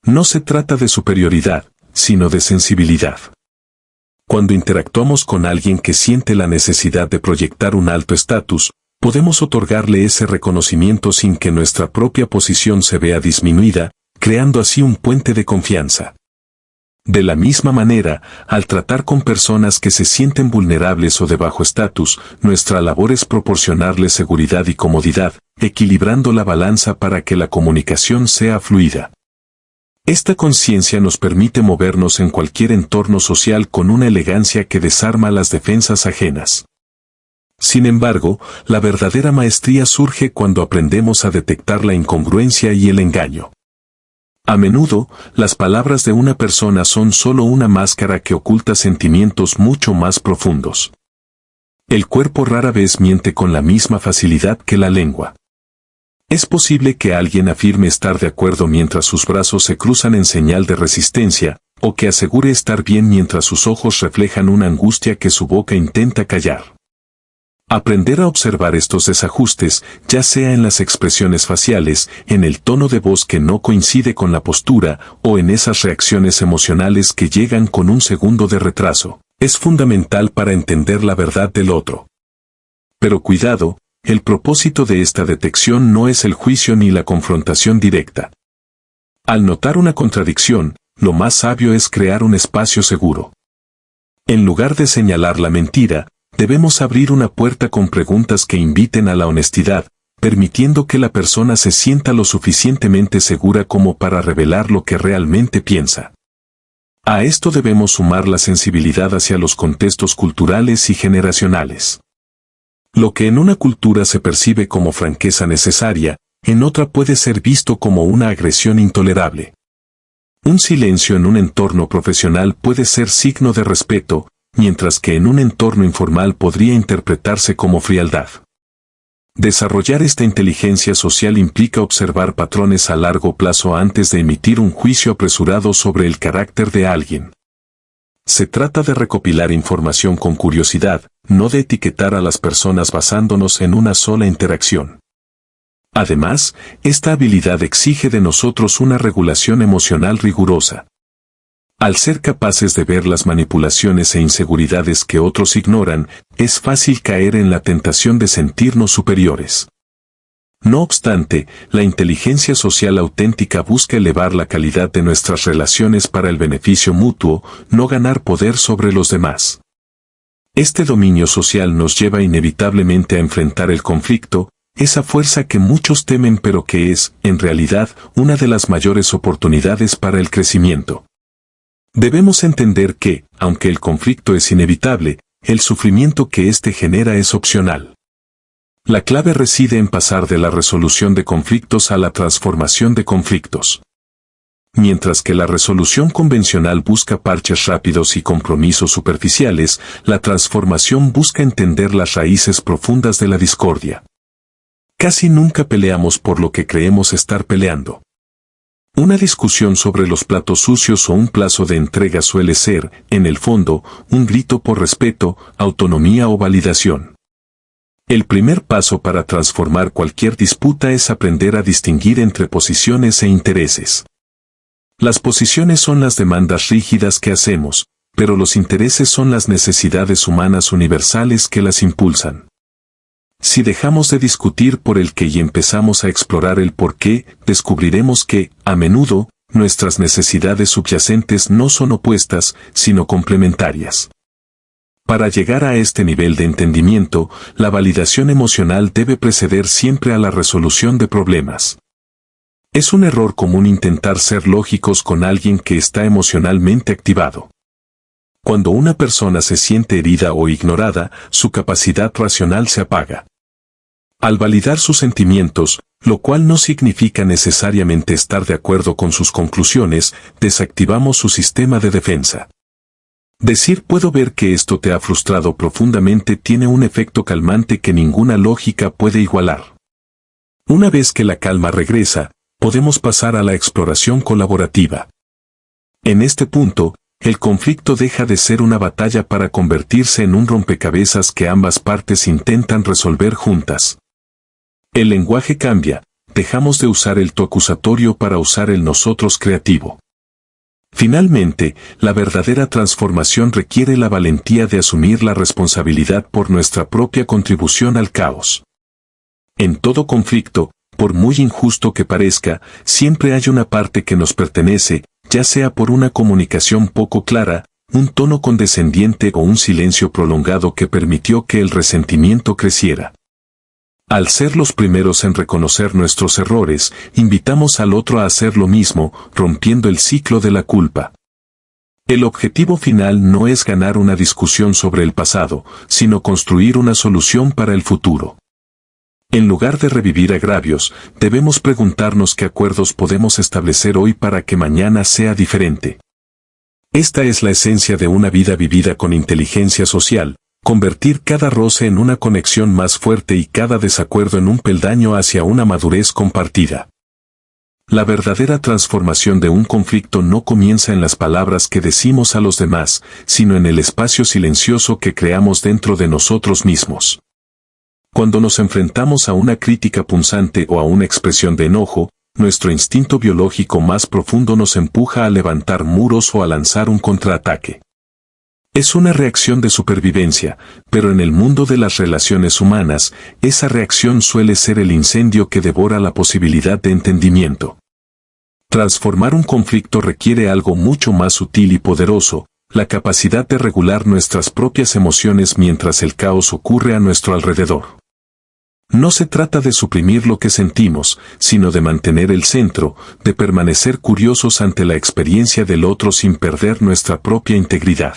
No se trata de superioridad, sino de sensibilidad. Cuando interactuamos con alguien que siente la necesidad de proyectar un alto estatus, podemos otorgarle ese reconocimiento sin que nuestra propia posición se vea disminuida, creando así un puente de confianza. De la misma manera, al tratar con personas que se sienten vulnerables o de bajo estatus, nuestra labor es proporcionarles seguridad y comodidad, equilibrando la balanza para que la comunicación sea fluida. Esta conciencia nos permite movernos en cualquier entorno social con una elegancia que desarma las defensas ajenas. Sin embargo, la verdadera maestría surge cuando aprendemos a detectar la incongruencia y el engaño. A menudo, las palabras de una persona son solo una máscara que oculta sentimientos mucho más profundos. El cuerpo rara vez miente con la misma facilidad que la lengua. Es posible que alguien afirme estar de acuerdo mientras sus brazos se cruzan en señal de resistencia, o que asegure estar bien mientras sus ojos reflejan una angustia que su boca intenta callar. Aprender a observar estos desajustes, ya sea en las expresiones faciales, en el tono de voz que no coincide con la postura, o en esas reacciones emocionales que llegan con un segundo de retraso, es fundamental para entender la verdad del otro. Pero cuidado, el propósito de esta detección no es el juicio ni la confrontación directa. Al notar una contradicción, lo más sabio es crear un espacio seguro. En lugar de señalar la mentira, debemos abrir una puerta con preguntas que inviten a la honestidad, permitiendo que la persona se sienta lo suficientemente segura como para revelar lo que realmente piensa. A esto debemos sumar la sensibilidad hacia los contextos culturales y generacionales. Lo que en una cultura se percibe como franqueza necesaria, en otra puede ser visto como una agresión intolerable. Un silencio en un entorno profesional puede ser signo de respeto, mientras que en un entorno informal podría interpretarse como frialdad. Desarrollar esta inteligencia social implica observar patrones a largo plazo antes de emitir un juicio apresurado sobre el carácter de alguien. Se trata de recopilar información con curiosidad, no de etiquetar a las personas basándonos en una sola interacción. Además, esta habilidad exige de nosotros una regulación emocional rigurosa. Al ser capaces de ver las manipulaciones e inseguridades que otros ignoran, es fácil caer en la tentación de sentirnos superiores. No obstante, la inteligencia social auténtica busca elevar la calidad de nuestras relaciones para el beneficio mutuo, no ganar poder sobre los demás. Este dominio social nos lleva inevitablemente a enfrentar el conflicto, esa fuerza que muchos temen pero que es, en realidad, una de las mayores oportunidades para el crecimiento. Debemos entender que, aunque el conflicto es inevitable, el sufrimiento que éste genera es opcional. La clave reside en pasar de la resolución de conflictos a la transformación de conflictos. Mientras que la resolución convencional busca parches rápidos y compromisos superficiales, la transformación busca entender las raíces profundas de la discordia. Casi nunca peleamos por lo que creemos estar peleando. Una discusión sobre los platos sucios o un plazo de entrega suele ser, en el fondo, un grito por respeto, autonomía o validación. El primer paso para transformar cualquier disputa es aprender a distinguir entre posiciones e intereses. Las posiciones son las demandas rígidas que hacemos, pero los intereses son las necesidades humanas universales que las impulsan. Si dejamos de discutir por el qué y empezamos a explorar el por qué, descubriremos que, a menudo, nuestras necesidades subyacentes no son opuestas, sino complementarias. Para llegar a este nivel de entendimiento, la validación emocional debe preceder siempre a la resolución de problemas. Es un error común intentar ser lógicos con alguien que está emocionalmente activado. Cuando una persona se siente herida o ignorada, su capacidad racional se apaga. Al validar sus sentimientos, lo cual no significa necesariamente estar de acuerdo con sus conclusiones, desactivamos su sistema de defensa. Decir puedo ver que esto te ha frustrado profundamente tiene un efecto calmante que ninguna lógica puede igualar. Una vez que la calma regresa, podemos pasar a la exploración colaborativa. En este punto, el conflicto deja de ser una batalla para convertirse en un rompecabezas que ambas partes intentan resolver juntas. El lenguaje cambia, dejamos de usar el tú acusatorio para usar el nosotros creativo. Finalmente, la verdadera transformación requiere la valentía de asumir la responsabilidad por nuestra propia contribución al caos. En todo conflicto, por muy injusto que parezca, siempre hay una parte que nos pertenece, ya sea por una comunicación poco clara, un tono condescendiente o un silencio prolongado que permitió que el resentimiento creciera. Al ser los primeros en reconocer nuestros errores, invitamos al otro a hacer lo mismo, rompiendo el ciclo de la culpa. El objetivo final no es ganar una discusión sobre el pasado, sino construir una solución para el futuro. En lugar de revivir agravios, debemos preguntarnos qué acuerdos podemos establecer hoy para que mañana sea diferente. Esta es la esencia de una vida vivida con inteligencia social, convertir cada roce en una conexión más fuerte y cada desacuerdo en un peldaño hacia una madurez compartida. La verdadera transformación de un conflicto no comienza en las palabras que decimos a los demás, sino en el espacio silencioso que creamos dentro de nosotros mismos. Cuando nos enfrentamos a una crítica punzante o a una expresión de enojo, nuestro instinto biológico más profundo nos empuja a levantar muros o a lanzar un contraataque. Es una reacción de supervivencia, pero en el mundo de las relaciones humanas, esa reacción suele ser el incendio que devora la posibilidad de entendimiento. Transformar un conflicto requiere algo mucho más sutil y poderoso, la capacidad de regular nuestras propias emociones mientras el caos ocurre a nuestro alrededor. No se trata de suprimir lo que sentimos, sino de mantener el centro, de permanecer curiosos ante la experiencia del otro sin perder nuestra propia integridad.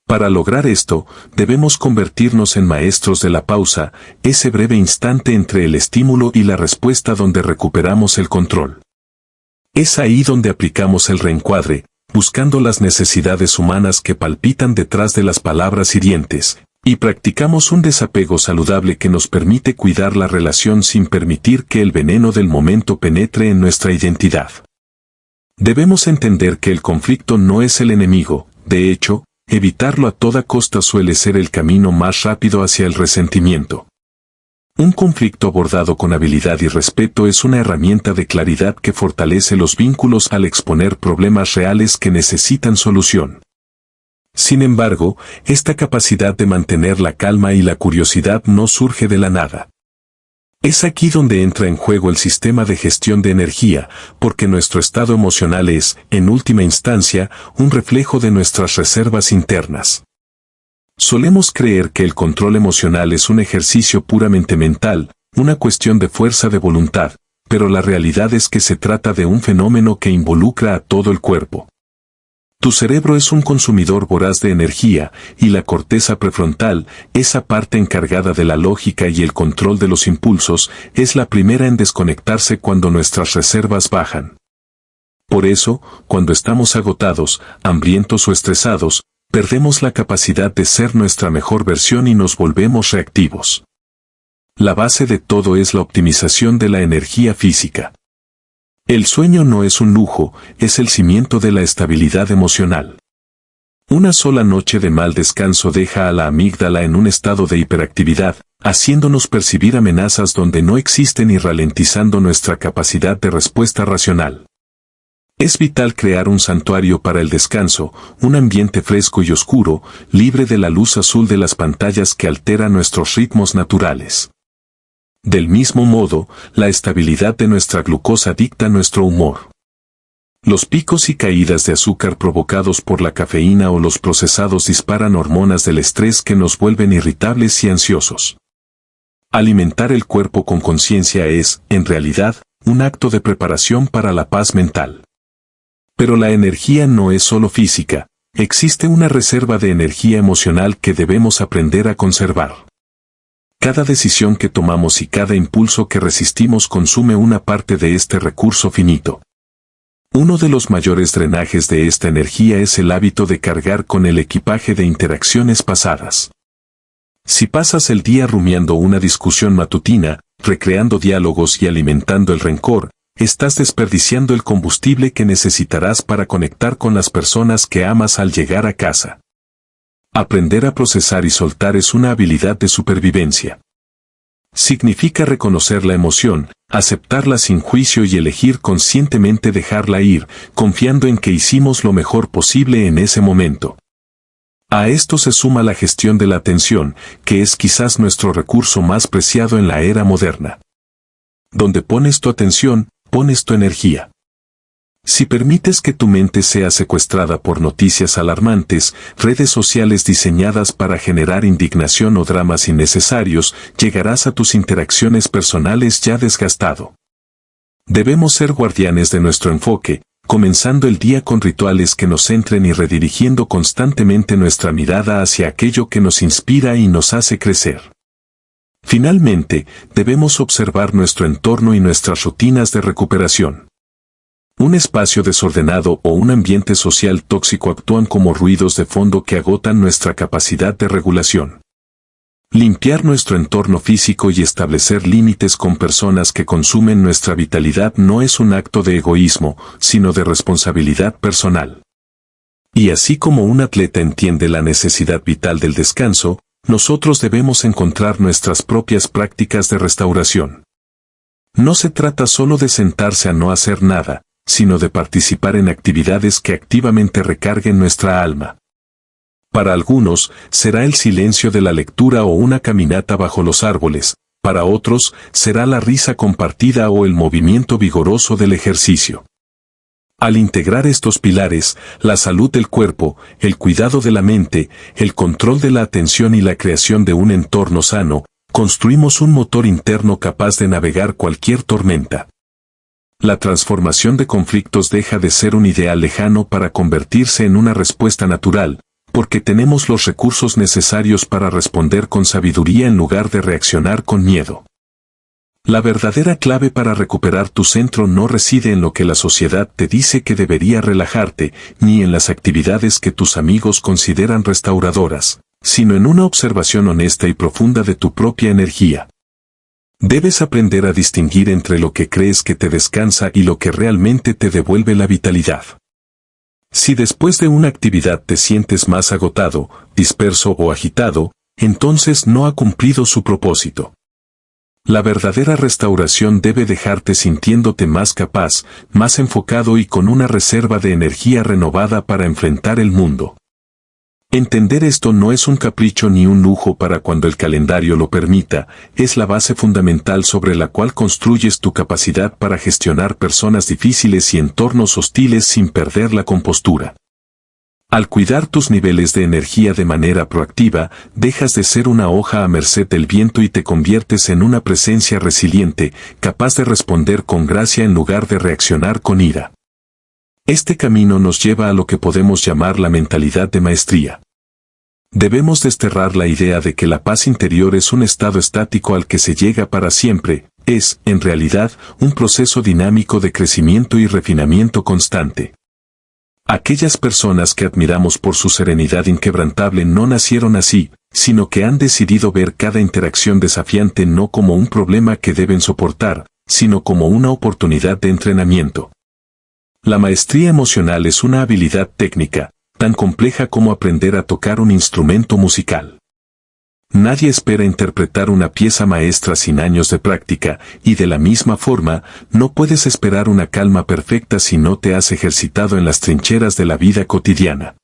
Para lograr esto, debemos convertirnos en maestros de la pausa, ese breve instante entre el estímulo y la respuesta donde recuperamos el control. Es ahí donde aplicamos el reencuadre, buscando las necesidades humanas que palpitan detrás de las palabras hirientes, y practicamos un desapego saludable que nos permite cuidar la relación sin permitir que el veneno del momento penetre en nuestra identidad. Debemos entender que el conflicto no es el enemigo, de hecho, evitarlo a toda costa suele ser el camino más rápido hacia el resentimiento. Un conflicto abordado con habilidad y respeto es una herramienta de claridad que fortalece los vínculos al exponer problemas reales que necesitan solución. Sin embargo, esta capacidad de mantener la calma y la curiosidad no surge de la nada. Es aquí donde entra en juego el sistema de gestión de energía, porque nuestro estado emocional es, en última instancia, un reflejo de nuestras reservas internas. Solemos creer que el control emocional es un ejercicio puramente mental, una cuestión de fuerza de voluntad, pero la realidad es que se trata de un fenómeno que involucra a todo el cuerpo. Tu cerebro es un consumidor voraz de energía, y la corteza prefrontal, esa parte encargada de la lógica y el control de los impulsos, es la primera en desconectarse cuando nuestras reservas bajan. Por eso, cuando estamos agotados, hambrientos o estresados, perdemos la capacidad de ser nuestra mejor versión y nos volvemos reactivos. La base de todo es la optimización de la energía física. El sueño no es un lujo, es el cimiento de la estabilidad emocional. Una sola noche de mal descanso deja a la amígdala en un estado de hiperactividad, haciéndonos percibir amenazas donde no existen y ralentizando nuestra capacidad de respuesta racional. Es vital crear un santuario para el descanso, un ambiente fresco y oscuro, libre de la luz azul de las pantallas que altera nuestros ritmos naturales. Del mismo modo, la estabilidad de nuestra glucosa dicta nuestro humor. Los picos y caídas de azúcar provocados por la cafeína o los procesados disparan hormonas del estrés que nos vuelven irritables y ansiosos. Alimentar el cuerpo con conciencia es, en realidad, un acto de preparación para la paz mental. Pero la energía no es solo física, existe una reserva de energía emocional que debemos aprender a conservar. Cada decisión que tomamos y cada impulso que resistimos consume una parte de este recurso finito. Uno de los mayores drenajes de esta energía es el hábito de cargar con el equipaje de interacciones pasadas. Si pasas el día rumiando una discusión matutina, recreando diálogos y alimentando el rencor, estás desperdiciando el combustible que necesitarás para conectar con las personas que amas al llegar a casa. Aprender a procesar y soltar es una habilidad de supervivencia. Significa reconocer la emoción, aceptarla sin juicio y elegir conscientemente dejarla ir, confiando en que hicimos lo mejor posible en ese momento. A esto se suma la gestión de la atención, que es quizás nuestro recurso más preciado en la era moderna. Donde pones tu atención, pones tu energía. Si permites que tu mente sea secuestrada por noticias alarmantes, redes sociales diseñadas para generar indignación o dramas innecesarios, llegarás a tus interacciones personales ya desgastado. Debemos ser guardianes de nuestro enfoque, comenzando el día con rituales que nos centren y redirigiendo constantemente nuestra mirada hacia aquello que nos inspira y nos hace crecer. Finalmente, debemos observar nuestro entorno y nuestras rutinas de recuperación. Un espacio desordenado o un ambiente social tóxico actúan como ruidos de fondo que agotan nuestra capacidad de regulación. Limpiar nuestro entorno físico y establecer límites con personas que consumen nuestra vitalidad no es un acto de egoísmo, sino de responsabilidad personal. Y así como un atleta entiende la necesidad vital del descanso, nosotros debemos encontrar nuestras propias prácticas de restauración. No se trata solo de sentarse a no hacer nada, sino de participar en actividades que activamente recarguen nuestra alma. Para algunos, será el silencio de la lectura o una caminata bajo los árboles, para otros, será la risa compartida o el movimiento vigoroso del ejercicio. Al integrar estos pilares, la salud del cuerpo, el cuidado de la mente, el control de la atención y la creación de un entorno sano, construimos un motor interno capaz de navegar cualquier tormenta. La transformación de conflictos deja de ser un ideal lejano para convertirse en una respuesta natural, porque tenemos los recursos necesarios para responder con sabiduría en lugar de reaccionar con miedo. La verdadera clave para recuperar tu centro no reside en lo que la sociedad te dice que debería relajarte, ni en las actividades que tus amigos consideran restauradoras, sino en una observación honesta y profunda de tu propia energía. Debes aprender a distinguir entre lo que crees que te descansa y lo que realmente te devuelve la vitalidad. Si después de una actividad te sientes más agotado, disperso o agitado, entonces no ha cumplido su propósito. La verdadera restauración debe dejarte sintiéndote más capaz, más enfocado y con una reserva de energía renovada para enfrentar el mundo. Entender esto no es un capricho ni un lujo para cuando el calendario lo permita, es la base fundamental sobre la cual construyes tu capacidad para gestionar personas difíciles y entornos hostiles sin perder la compostura. Al cuidar tus niveles de energía de manera proactiva, dejas de ser una hoja a merced del viento y te conviertes en una presencia resiliente, capaz de responder con gracia en lugar de reaccionar con ira. Este camino nos lleva a lo que podemos llamar la mentalidad de maestría. Debemos desterrar la idea de que la paz interior es un estado estático al que se llega para siempre, es, en realidad, un proceso dinámico de crecimiento y refinamiento constante. Aquellas personas que admiramos por su serenidad inquebrantable no nacieron así, sino que han decidido ver cada interacción desafiante no como un problema que deben soportar, sino como una oportunidad de entrenamiento. La maestría emocional es una habilidad técnica, tan compleja como aprender a tocar un instrumento musical. Nadie espera interpretar una pieza maestra sin años de práctica, y de la misma forma, no puedes esperar una calma perfecta si no te has ejercitado en las trincheras de la vida cotidiana.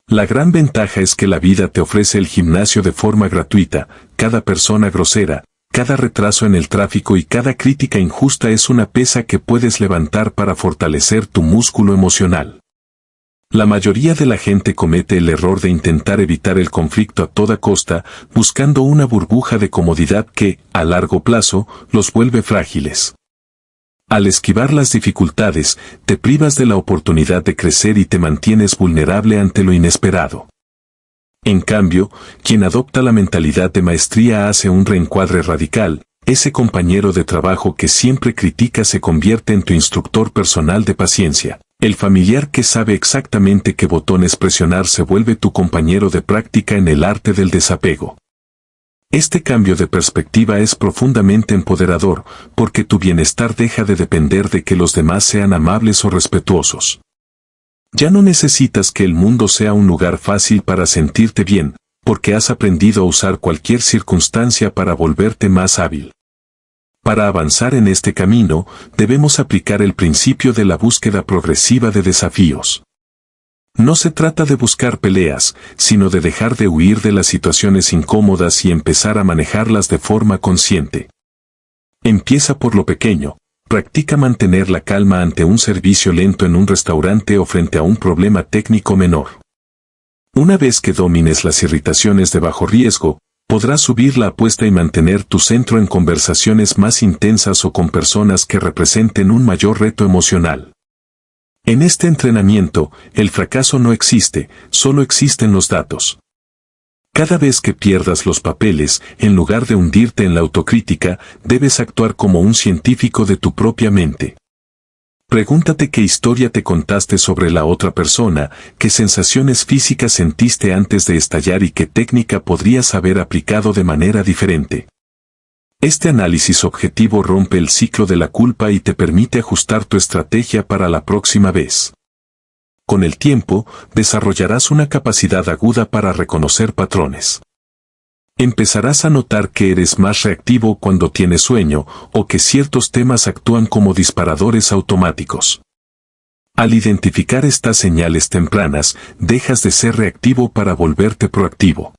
La gran ventaja es que la vida te ofrece el gimnasio de forma gratuita. Cada persona grosera, cada retraso en el tráfico y cada crítica injusta es una pesa que puedes levantar para fortalecer tu músculo emocional. La mayoría de la gente comete el error de intentar evitar el conflicto a toda costa, buscando una burbuja de comodidad que, a largo plazo, los vuelve frágiles. Al esquivar las dificultades, te privas de la oportunidad de crecer y te mantienes vulnerable ante lo inesperado. En cambio, quien adopta la mentalidad de maestría hace un reencuadre radical. Ese compañero de trabajo que siempre critica se convierte en tu instructor personal de paciencia. El familiar que sabe exactamente qué botones presionar se vuelve tu compañero de práctica en el arte del desapego. Este cambio de perspectiva es profundamente empoderador, porque tu bienestar deja de depender de que los demás sean amables o respetuosos. Ya no necesitas que el mundo sea un lugar fácil para sentirte bien, porque has aprendido a usar cualquier circunstancia para volverte más hábil. Para avanzar en este camino, debemos aplicar el principio de la búsqueda progresiva de desafíos. No se trata de buscar peleas, sino de dejar de huir de las situaciones incómodas y empezar a manejarlas de forma consciente. Empieza por lo pequeño. Practica mantener la calma ante un servicio lento en un restaurante o frente a un problema técnico menor. Una vez que domines las irritaciones de bajo riesgo, podrás subir la apuesta y mantener tu centro en conversaciones más intensas o con personas que representen un mayor reto emocional. En este entrenamiento, el fracaso no existe, solo existen los datos. Cada vez que pierdas los papeles, en lugar de hundirte en la autocrítica, debes actuar como un científico de tu propia mente. Pregúntate qué historia te contaste sobre la otra persona, qué sensaciones físicas sentiste antes de estallar y qué técnica podrías haber aplicado de manera diferente. Este análisis objetivo rompe el ciclo de la culpa y te permite ajustar tu estrategia para la próxima vez. Con el tiempo, desarrollarás una capacidad aguda para reconocer patrones. Empezarás a notar que eres más reactivo cuando tienes sueño, o que ciertos temas actúan como disparadores automáticos. Al identificar estas señales tempranas, dejas de ser reactivo para volverte proactivo.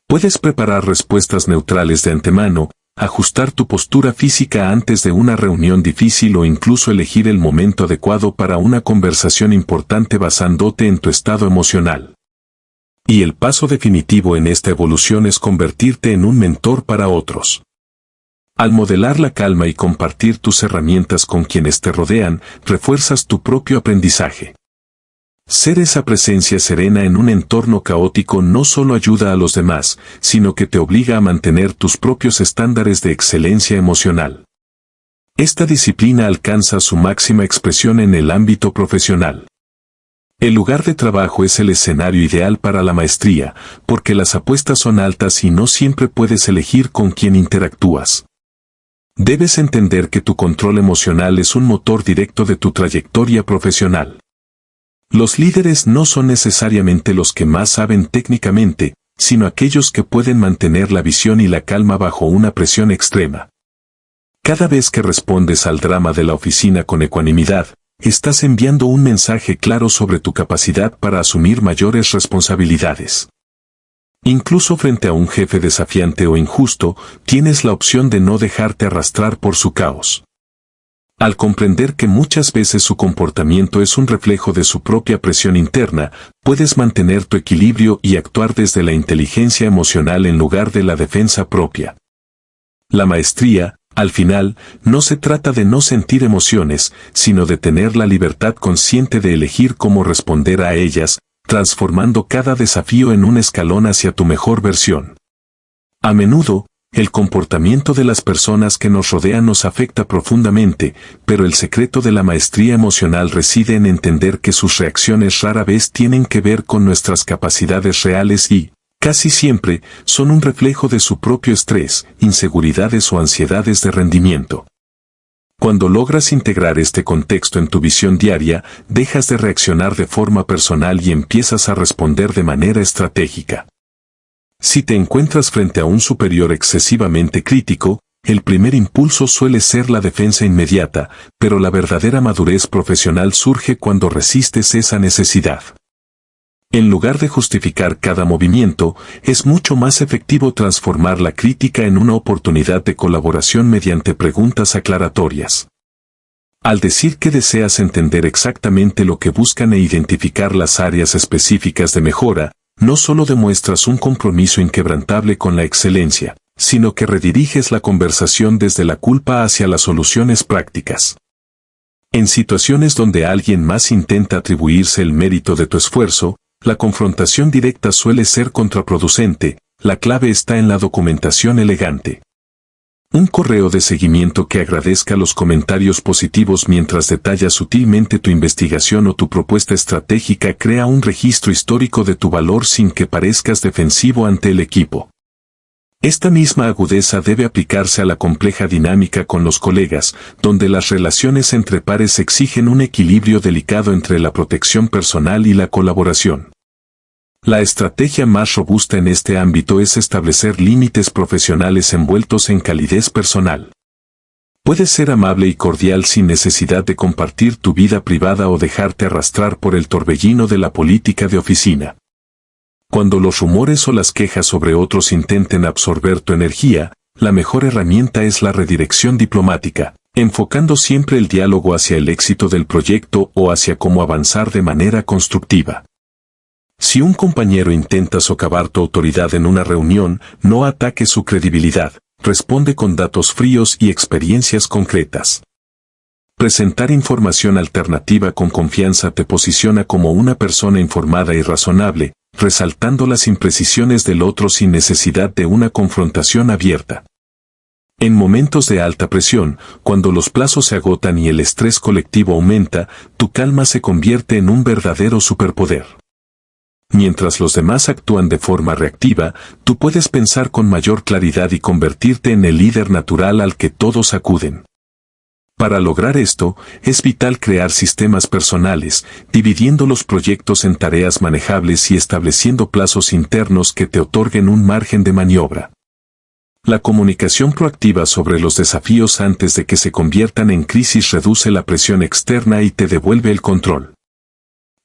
Puedes preparar respuestas neutrales de antemano, ajustar tu postura física antes de una reunión difícil o incluso elegir el momento adecuado para una conversación importante basándote en tu estado emocional. Y el paso definitivo en esta evolución es convertirte en un mentor para otros. Al modelar la calma y compartir tus herramientas con quienes te rodean, refuerzas tu propio aprendizaje. Ser esa presencia serena en un entorno caótico no solo ayuda a los demás, sino que te obliga a mantener tus propios estándares de excelencia emocional. Esta disciplina alcanza su máxima expresión en el ámbito profesional. El lugar de trabajo es el escenario ideal para la maestría, porque las apuestas son altas y no siempre puedes elegir con quién interactúas. Debes entender que tu control emocional es un motor directo de tu trayectoria profesional. Los líderes no son necesariamente los que más saben técnicamente, sino aquellos que pueden mantener la visión y la calma bajo una presión extrema. Cada vez que respondes al drama de la oficina con ecuanimidad, estás enviando un mensaje claro sobre tu capacidad para asumir mayores responsabilidades. Incluso frente a un jefe desafiante o injusto, tienes la opción de no dejarte arrastrar por su caos. Al comprender que muchas veces su comportamiento es un reflejo de su propia presión interna, puedes mantener tu equilibrio y actuar desde la inteligencia emocional en lugar de la defensa propia. La maestría, al final, no se trata de no sentir emociones, sino de tener la libertad consciente de elegir cómo responder a ellas, transformando cada desafío en un escalón hacia tu mejor versión. A menudo, el comportamiento de las personas que nos rodean nos afecta profundamente, pero el secreto de la maestría emocional reside en entender que sus reacciones rara vez tienen que ver con nuestras capacidades reales y, casi siempre, son un reflejo de su propio estrés, inseguridades o ansiedades de rendimiento. Cuando logras integrar este contexto en tu visión diaria, dejas de reaccionar de forma personal y empiezas a responder de manera estratégica. Si te encuentras frente a un superior excesivamente crítico, el primer impulso suele ser la defensa inmediata, pero la verdadera madurez profesional surge cuando resistes esa necesidad. En lugar de justificar cada movimiento, es mucho más efectivo transformar la crítica en una oportunidad de colaboración mediante preguntas aclaratorias. Al decir que deseas entender exactamente lo que buscan e identificar las áreas específicas de mejora, no solo demuestras un compromiso inquebrantable con la excelencia, sino que rediriges la conversación desde la culpa hacia las soluciones prácticas. En situaciones donde alguien más intenta atribuirse el mérito de tu esfuerzo, la confrontación directa suele ser contraproducente. La clave está en la documentación elegante. Un correo de seguimiento que agradezca los comentarios positivos mientras detalla sutilmente tu investigación o tu propuesta estratégica crea un registro histórico de tu valor sin que parezcas defensivo ante el equipo. Esta misma agudeza debe aplicarse a la compleja dinámica con los colegas, donde las relaciones entre pares exigen un equilibrio delicado entre la protección personal y la colaboración. La estrategia más robusta en este ámbito es establecer límites profesionales envueltos en calidez personal. Puedes ser amable y cordial sin necesidad de compartir tu vida privada o dejarte arrastrar por el torbellino de la política de oficina. Cuando los rumores o las quejas sobre otros intenten absorber tu energía, la mejor herramienta es la redirección diplomática, enfocando siempre el diálogo hacia el éxito del proyecto o hacia cómo avanzar de manera constructiva. Si un compañero intenta socavar tu autoridad en una reunión, no ataques su credibilidad, responde con datos fríos y experiencias concretas. Presentar información alternativa con confianza te posiciona como una persona informada y razonable, resaltando las imprecisiones del otro sin necesidad de una confrontación abierta. En momentos de alta presión, cuando los plazos se agotan y el estrés colectivo aumenta, tu calma se convierte en un verdadero superpoder. Mientras los demás actúan de forma reactiva, tú puedes pensar con mayor claridad y convertirte en el líder natural al que todos acuden. Para lograr esto, es vital crear sistemas personales, dividiendo los proyectos en tareas manejables y estableciendo plazos internos que te otorguen un margen de maniobra. La comunicación proactiva sobre los desafíos antes de que se conviertan en crisis reduce la presión externa y te devuelve el control.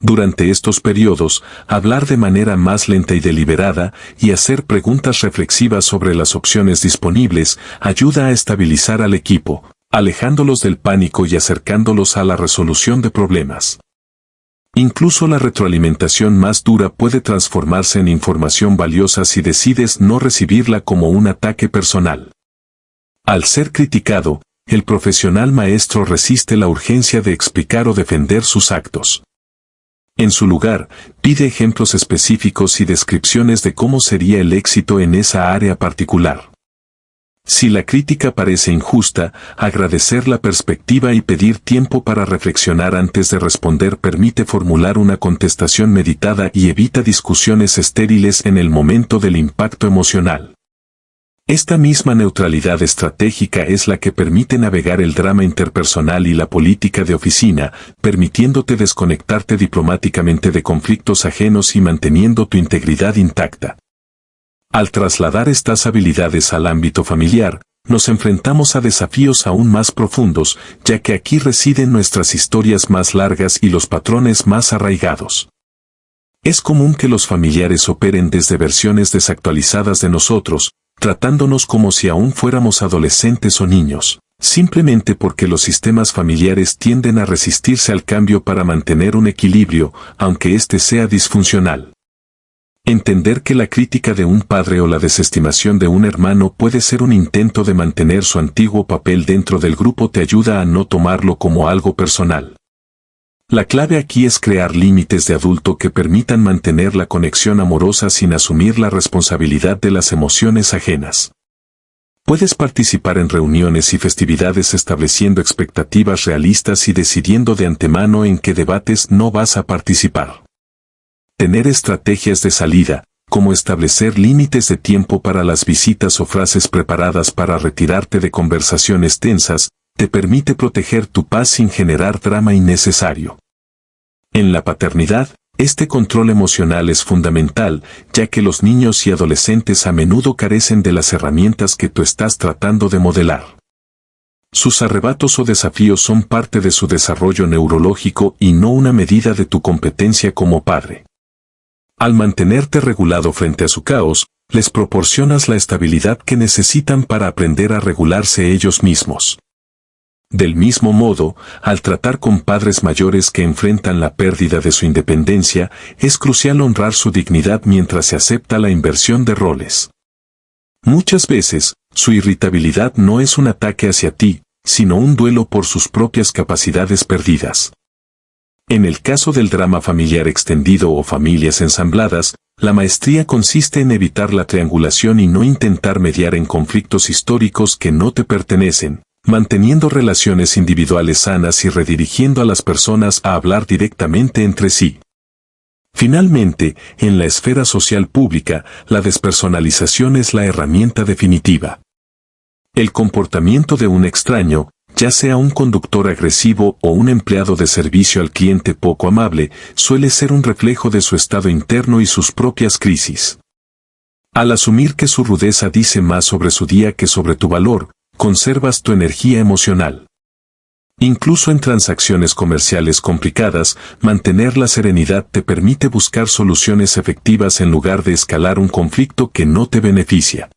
Durante estos periodos, hablar de manera más lenta y deliberada y hacer preguntas reflexivas sobre las opciones disponibles ayuda a estabilizar al equipo, alejándolos del pánico y acercándolos a la resolución de problemas. Incluso la retroalimentación más dura puede transformarse en información valiosa si decides no recibirla como un ataque personal. Al ser criticado, el profesional maestro resiste la urgencia de explicar o defender sus actos. En su lugar, pide ejemplos específicos y descripciones de cómo sería el éxito en esa área particular. Si la crítica parece injusta, agradecer la perspectiva y pedir tiempo para reflexionar antes de responder permite formular una contestación meditada y evita discusiones estériles en el momento del impacto emocional. Esta misma neutralidad estratégica es la que permite navegar el drama interpersonal y la política de oficina, permitiéndote desconectarte diplomáticamente de conflictos ajenos y manteniendo tu integridad intacta. Al trasladar estas habilidades al ámbito familiar, nos enfrentamos a desafíos aún más profundos, ya que aquí residen nuestras historias más largas y los patrones más arraigados. Es común que los familiares operen desde versiones desactualizadas de nosotros, tratándonos como si aún fuéramos adolescentes o niños, simplemente porque los sistemas familiares tienden a resistirse al cambio para mantener un equilibrio, aunque éste sea disfuncional. Entender que la crítica de un padre o la desestimación de un hermano puede ser un intento de mantener su antiguo papel dentro del grupo te ayuda a no tomarlo como algo personal. La clave aquí es crear límites de adulto que permitan mantener la conexión amorosa sin asumir la responsabilidad de las emociones ajenas. Puedes participar en reuniones y festividades estableciendo expectativas realistas y decidiendo de antemano en qué debates no vas a participar. Tener estrategias de salida, como establecer límites de tiempo para las visitas o frases preparadas para retirarte de conversaciones tensas, te permite proteger tu paz sin generar drama innecesario. En la paternidad, Este control emocional es fundamental, ya que los niños y adolescentes a menudo carecen de las herramientas que tú estás tratando de modelar. Sus arrebatos o desafíos son parte de su desarrollo neurológico y no una medida de tu competencia como padre. Al mantenerte regulado frente a su caos, les proporcionas la estabilidad que necesitan para aprender a regularse ellos mismos. Del mismo modo, al tratar con padres mayores que enfrentan la pérdida de su independencia, es crucial honrar su dignidad mientras se acepta la inversión de roles. Muchas veces, su irritabilidad no es un ataque hacia ti, sino un duelo por sus propias capacidades perdidas. En el caso del drama familiar extendido o familias ensambladas, la maestría consiste en evitar la triangulación y no intentar mediar en conflictos históricos que no te pertenecen, manteniendo relaciones individuales sanas y redirigiendo a las personas a hablar directamente entre sí. Finalmente, en la esfera social pública, la despersonalización es la herramienta definitiva. El comportamiento de un extraño, ya sea un conductor agresivo o un empleado de servicio al cliente poco amable, suele ser un reflejo de su estado interno y sus propias crisis. Al asumir que su rudeza dice más sobre su día que sobre tu valor, conservas tu energía emocional. Incluso en transacciones comerciales complicadas, mantener la serenidad te permite buscar soluciones efectivas en lugar de escalar un conflicto que no te beneficia.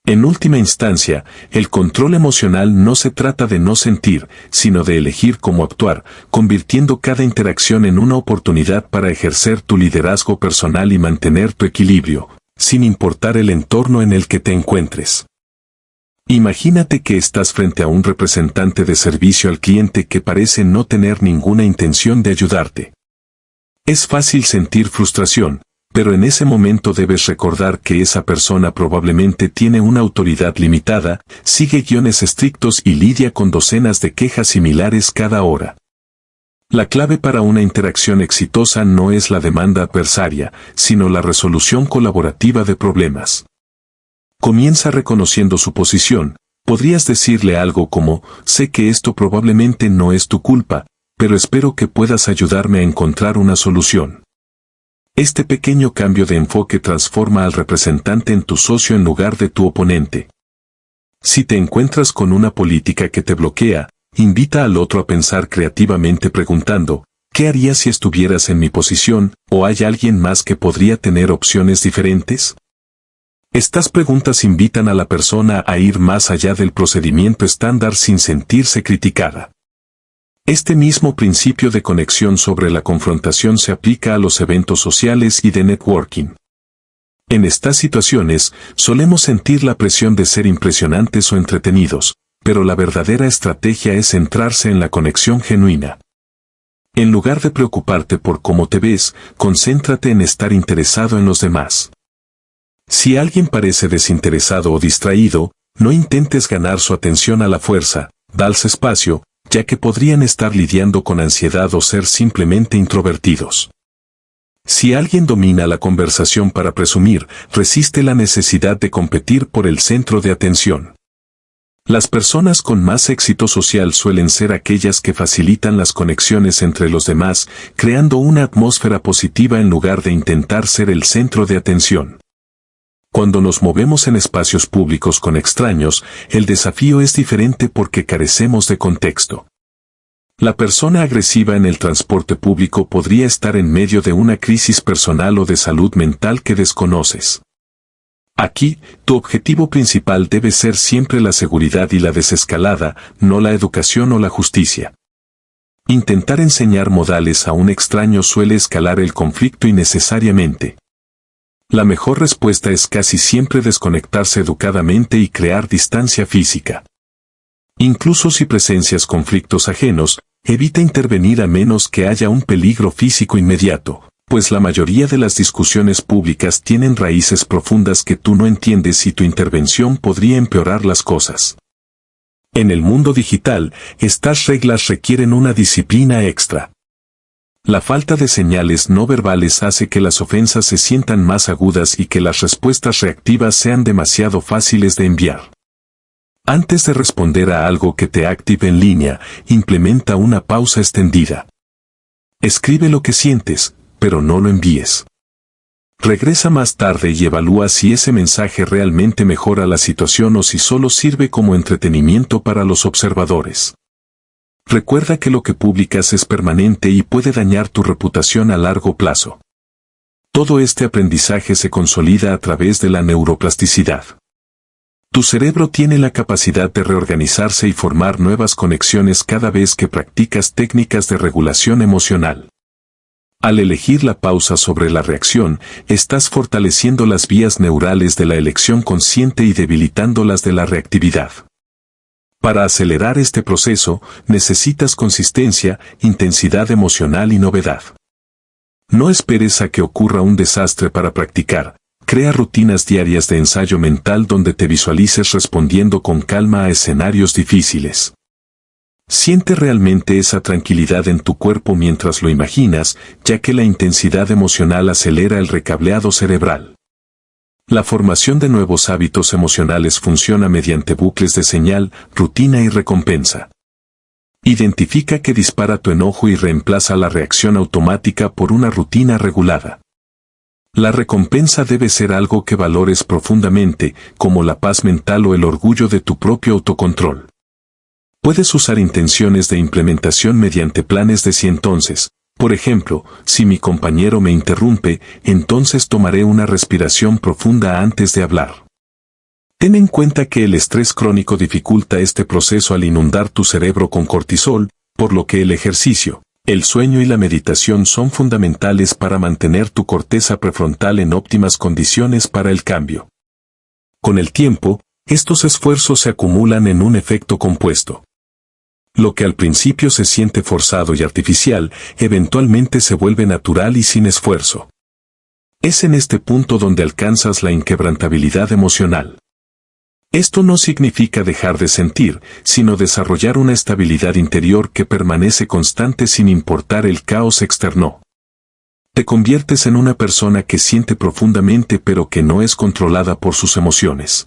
En última instancia, el control emocional no se trata de no sentir, sino de elegir cómo actuar, convirtiendo cada interacción en una oportunidad para ejercer tu liderazgo personal y mantener tu equilibrio, sin importar el entorno en el que te encuentres. Imagínate que estás frente a un representante de servicio al cliente que parece no tener ninguna intención de ayudarte. Es fácil sentir frustración, pero en ese momento debes recordar que esa persona probablemente tiene una autoridad limitada, sigue guiones estrictos y lidia con docenas de quejas similares cada hora. La clave para una interacción exitosa no es la demanda adversaria, sino la resolución colaborativa de problemas. Comienza reconociendo su posición. Podrías decirle algo como, sé que esto probablemente no es tu culpa, pero espero que puedas ayudarme a encontrar una solución. Este pequeño cambio de enfoque transforma al representante en tu socio en lugar de tu oponente. Si te encuentras con una política que te bloquea, invita al otro a pensar creativamente preguntando, ¿qué harías si estuvieras en mi posición, o hay alguien más que podría tener opciones diferentes? Estas preguntas invitan a la persona a ir más allá del procedimiento estándar sin sentirse criticada. Este mismo principio de conexión sobre la confrontación se aplica a los eventos sociales y de networking. En estas situaciones, solemos sentir la presión de ser impresionantes o entretenidos, pero la verdadera estrategia es centrarse en la conexión genuina. En lugar de preocuparte por cómo te ves, concéntrate en estar interesado en los demás. Si alguien parece desinteresado o distraído, no intentes ganar su atención a la fuerza, dales espacio, ya que podrían estar lidiando con ansiedad o ser simplemente introvertidos. Si alguien domina la conversación para presumir, resiste la necesidad de competir por el centro de atención. Las personas con más éxito social suelen ser aquellas que facilitan las conexiones entre los demás, creando una atmósfera positiva en lugar de intentar ser el centro de atención. Cuando nos movemos en espacios públicos con extraños, el desafío es diferente porque carecemos de contexto. La persona agresiva en el transporte público podría estar en medio de una crisis personal o de salud mental que desconoces. Aquí, tu objetivo principal debe ser siempre la seguridad y la desescalada, no la educación o la justicia. Intentar enseñar modales a un extraño suele escalar el conflicto innecesariamente. La mejor respuesta es casi siempre desconectarse educadamente y crear distancia física. Incluso si presencias conflictos ajenos, evita intervenir a menos que haya un peligro físico inmediato, pues la mayoría de las discusiones públicas tienen raíces profundas que tú no entiendes y tu intervención podría empeorar las cosas. En el mundo digital, estas reglas requieren una disciplina extra. La falta de señales no verbales hace que las ofensas se sientan más agudas y que las respuestas reactivas sean demasiado fáciles de enviar. Antes de responder a algo que te active en línea, implementa una pausa extendida. Escribe lo que sientes, pero no lo envíes. Regresa más tarde y evalúa si ese mensaje realmente mejora la situación o si solo sirve como entretenimiento para los observadores. Recuerda que lo que publicas es permanente y puede dañar tu reputación a largo plazo. Todo este aprendizaje se consolida a través de la neuroplasticidad. Tu cerebro tiene la capacidad de reorganizarse y formar nuevas conexiones cada vez que practicas técnicas de regulación emocional. Al elegir la pausa sobre la reacción, estás fortaleciendo las vías neurales de la elección consciente y debilitando las de la reactividad. Para acelerar este proceso, necesitas consistencia, intensidad emocional y novedad. No esperes a que ocurra un desastre para practicar. Crea rutinas diarias de ensayo mental donde te visualices respondiendo con calma a escenarios difíciles. Siente realmente esa tranquilidad en tu cuerpo mientras lo imaginas, ya que la intensidad emocional acelera el recableado cerebral. La formación de nuevos hábitos emocionales funciona mediante bucles de señal, rutina y recompensa. Identifica qué dispara tu enojo y reemplaza la reacción automática por una rutina regulada. La recompensa debe ser algo que valores profundamente, como la paz mental o el orgullo de tu propio autocontrol. Puedes usar intenciones de implementación mediante planes de si entonces. Por ejemplo, si mi compañero me interrumpe, entonces tomaré una respiración profunda antes de hablar. Ten en cuenta que el estrés crónico dificulta este proceso al inundar tu cerebro con cortisol, por lo que el ejercicio, el sueño y la meditación son fundamentales para mantener tu corteza prefrontal en óptimas condiciones para el cambio. Con el tiempo, estos esfuerzos se acumulan en un efecto compuesto. Lo que al principio se siente forzado y artificial, eventualmente se vuelve natural y sin esfuerzo. Es en este punto donde alcanzas la inquebrantabilidad emocional. Esto no significa dejar de sentir, sino desarrollar una estabilidad interior que permanece constante sin importar el caos externo. Te conviertes en una persona que siente profundamente pero que no es controlada por sus emociones.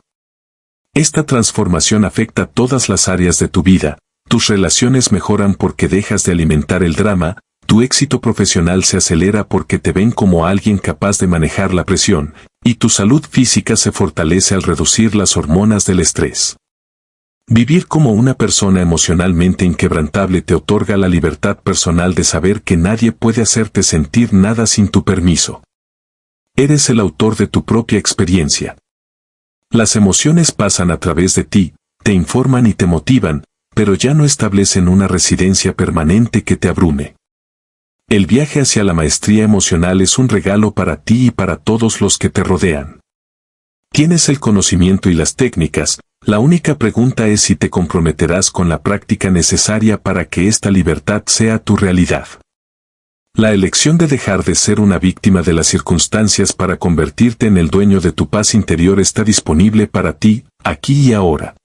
Esta transformación afecta todas las áreas de tu vida. Tus relaciones mejoran porque dejas de alimentar el drama, tu éxito profesional se acelera porque te ven como alguien capaz de manejar la presión, y tu salud física se fortalece al reducir las hormonas del estrés. Vivir como una persona emocionalmente inquebrantable te otorga la libertad personal de saber que nadie puede hacerte sentir nada sin tu permiso. Eres el autor de tu propia experiencia. Las emociones pasan a través de ti, te informan y te motivan, pero ya no establecen una residencia permanente que te abrume. El viaje hacia la maestría emocional es un regalo para ti y para todos los que te rodean. Tienes el conocimiento y las técnicas, la única pregunta es si te comprometerás con la práctica necesaria para que esta libertad sea tu realidad. La elección de dejar de ser una víctima de las circunstancias para convertirte en el dueño de tu paz interior está disponible para ti, aquí y ahora.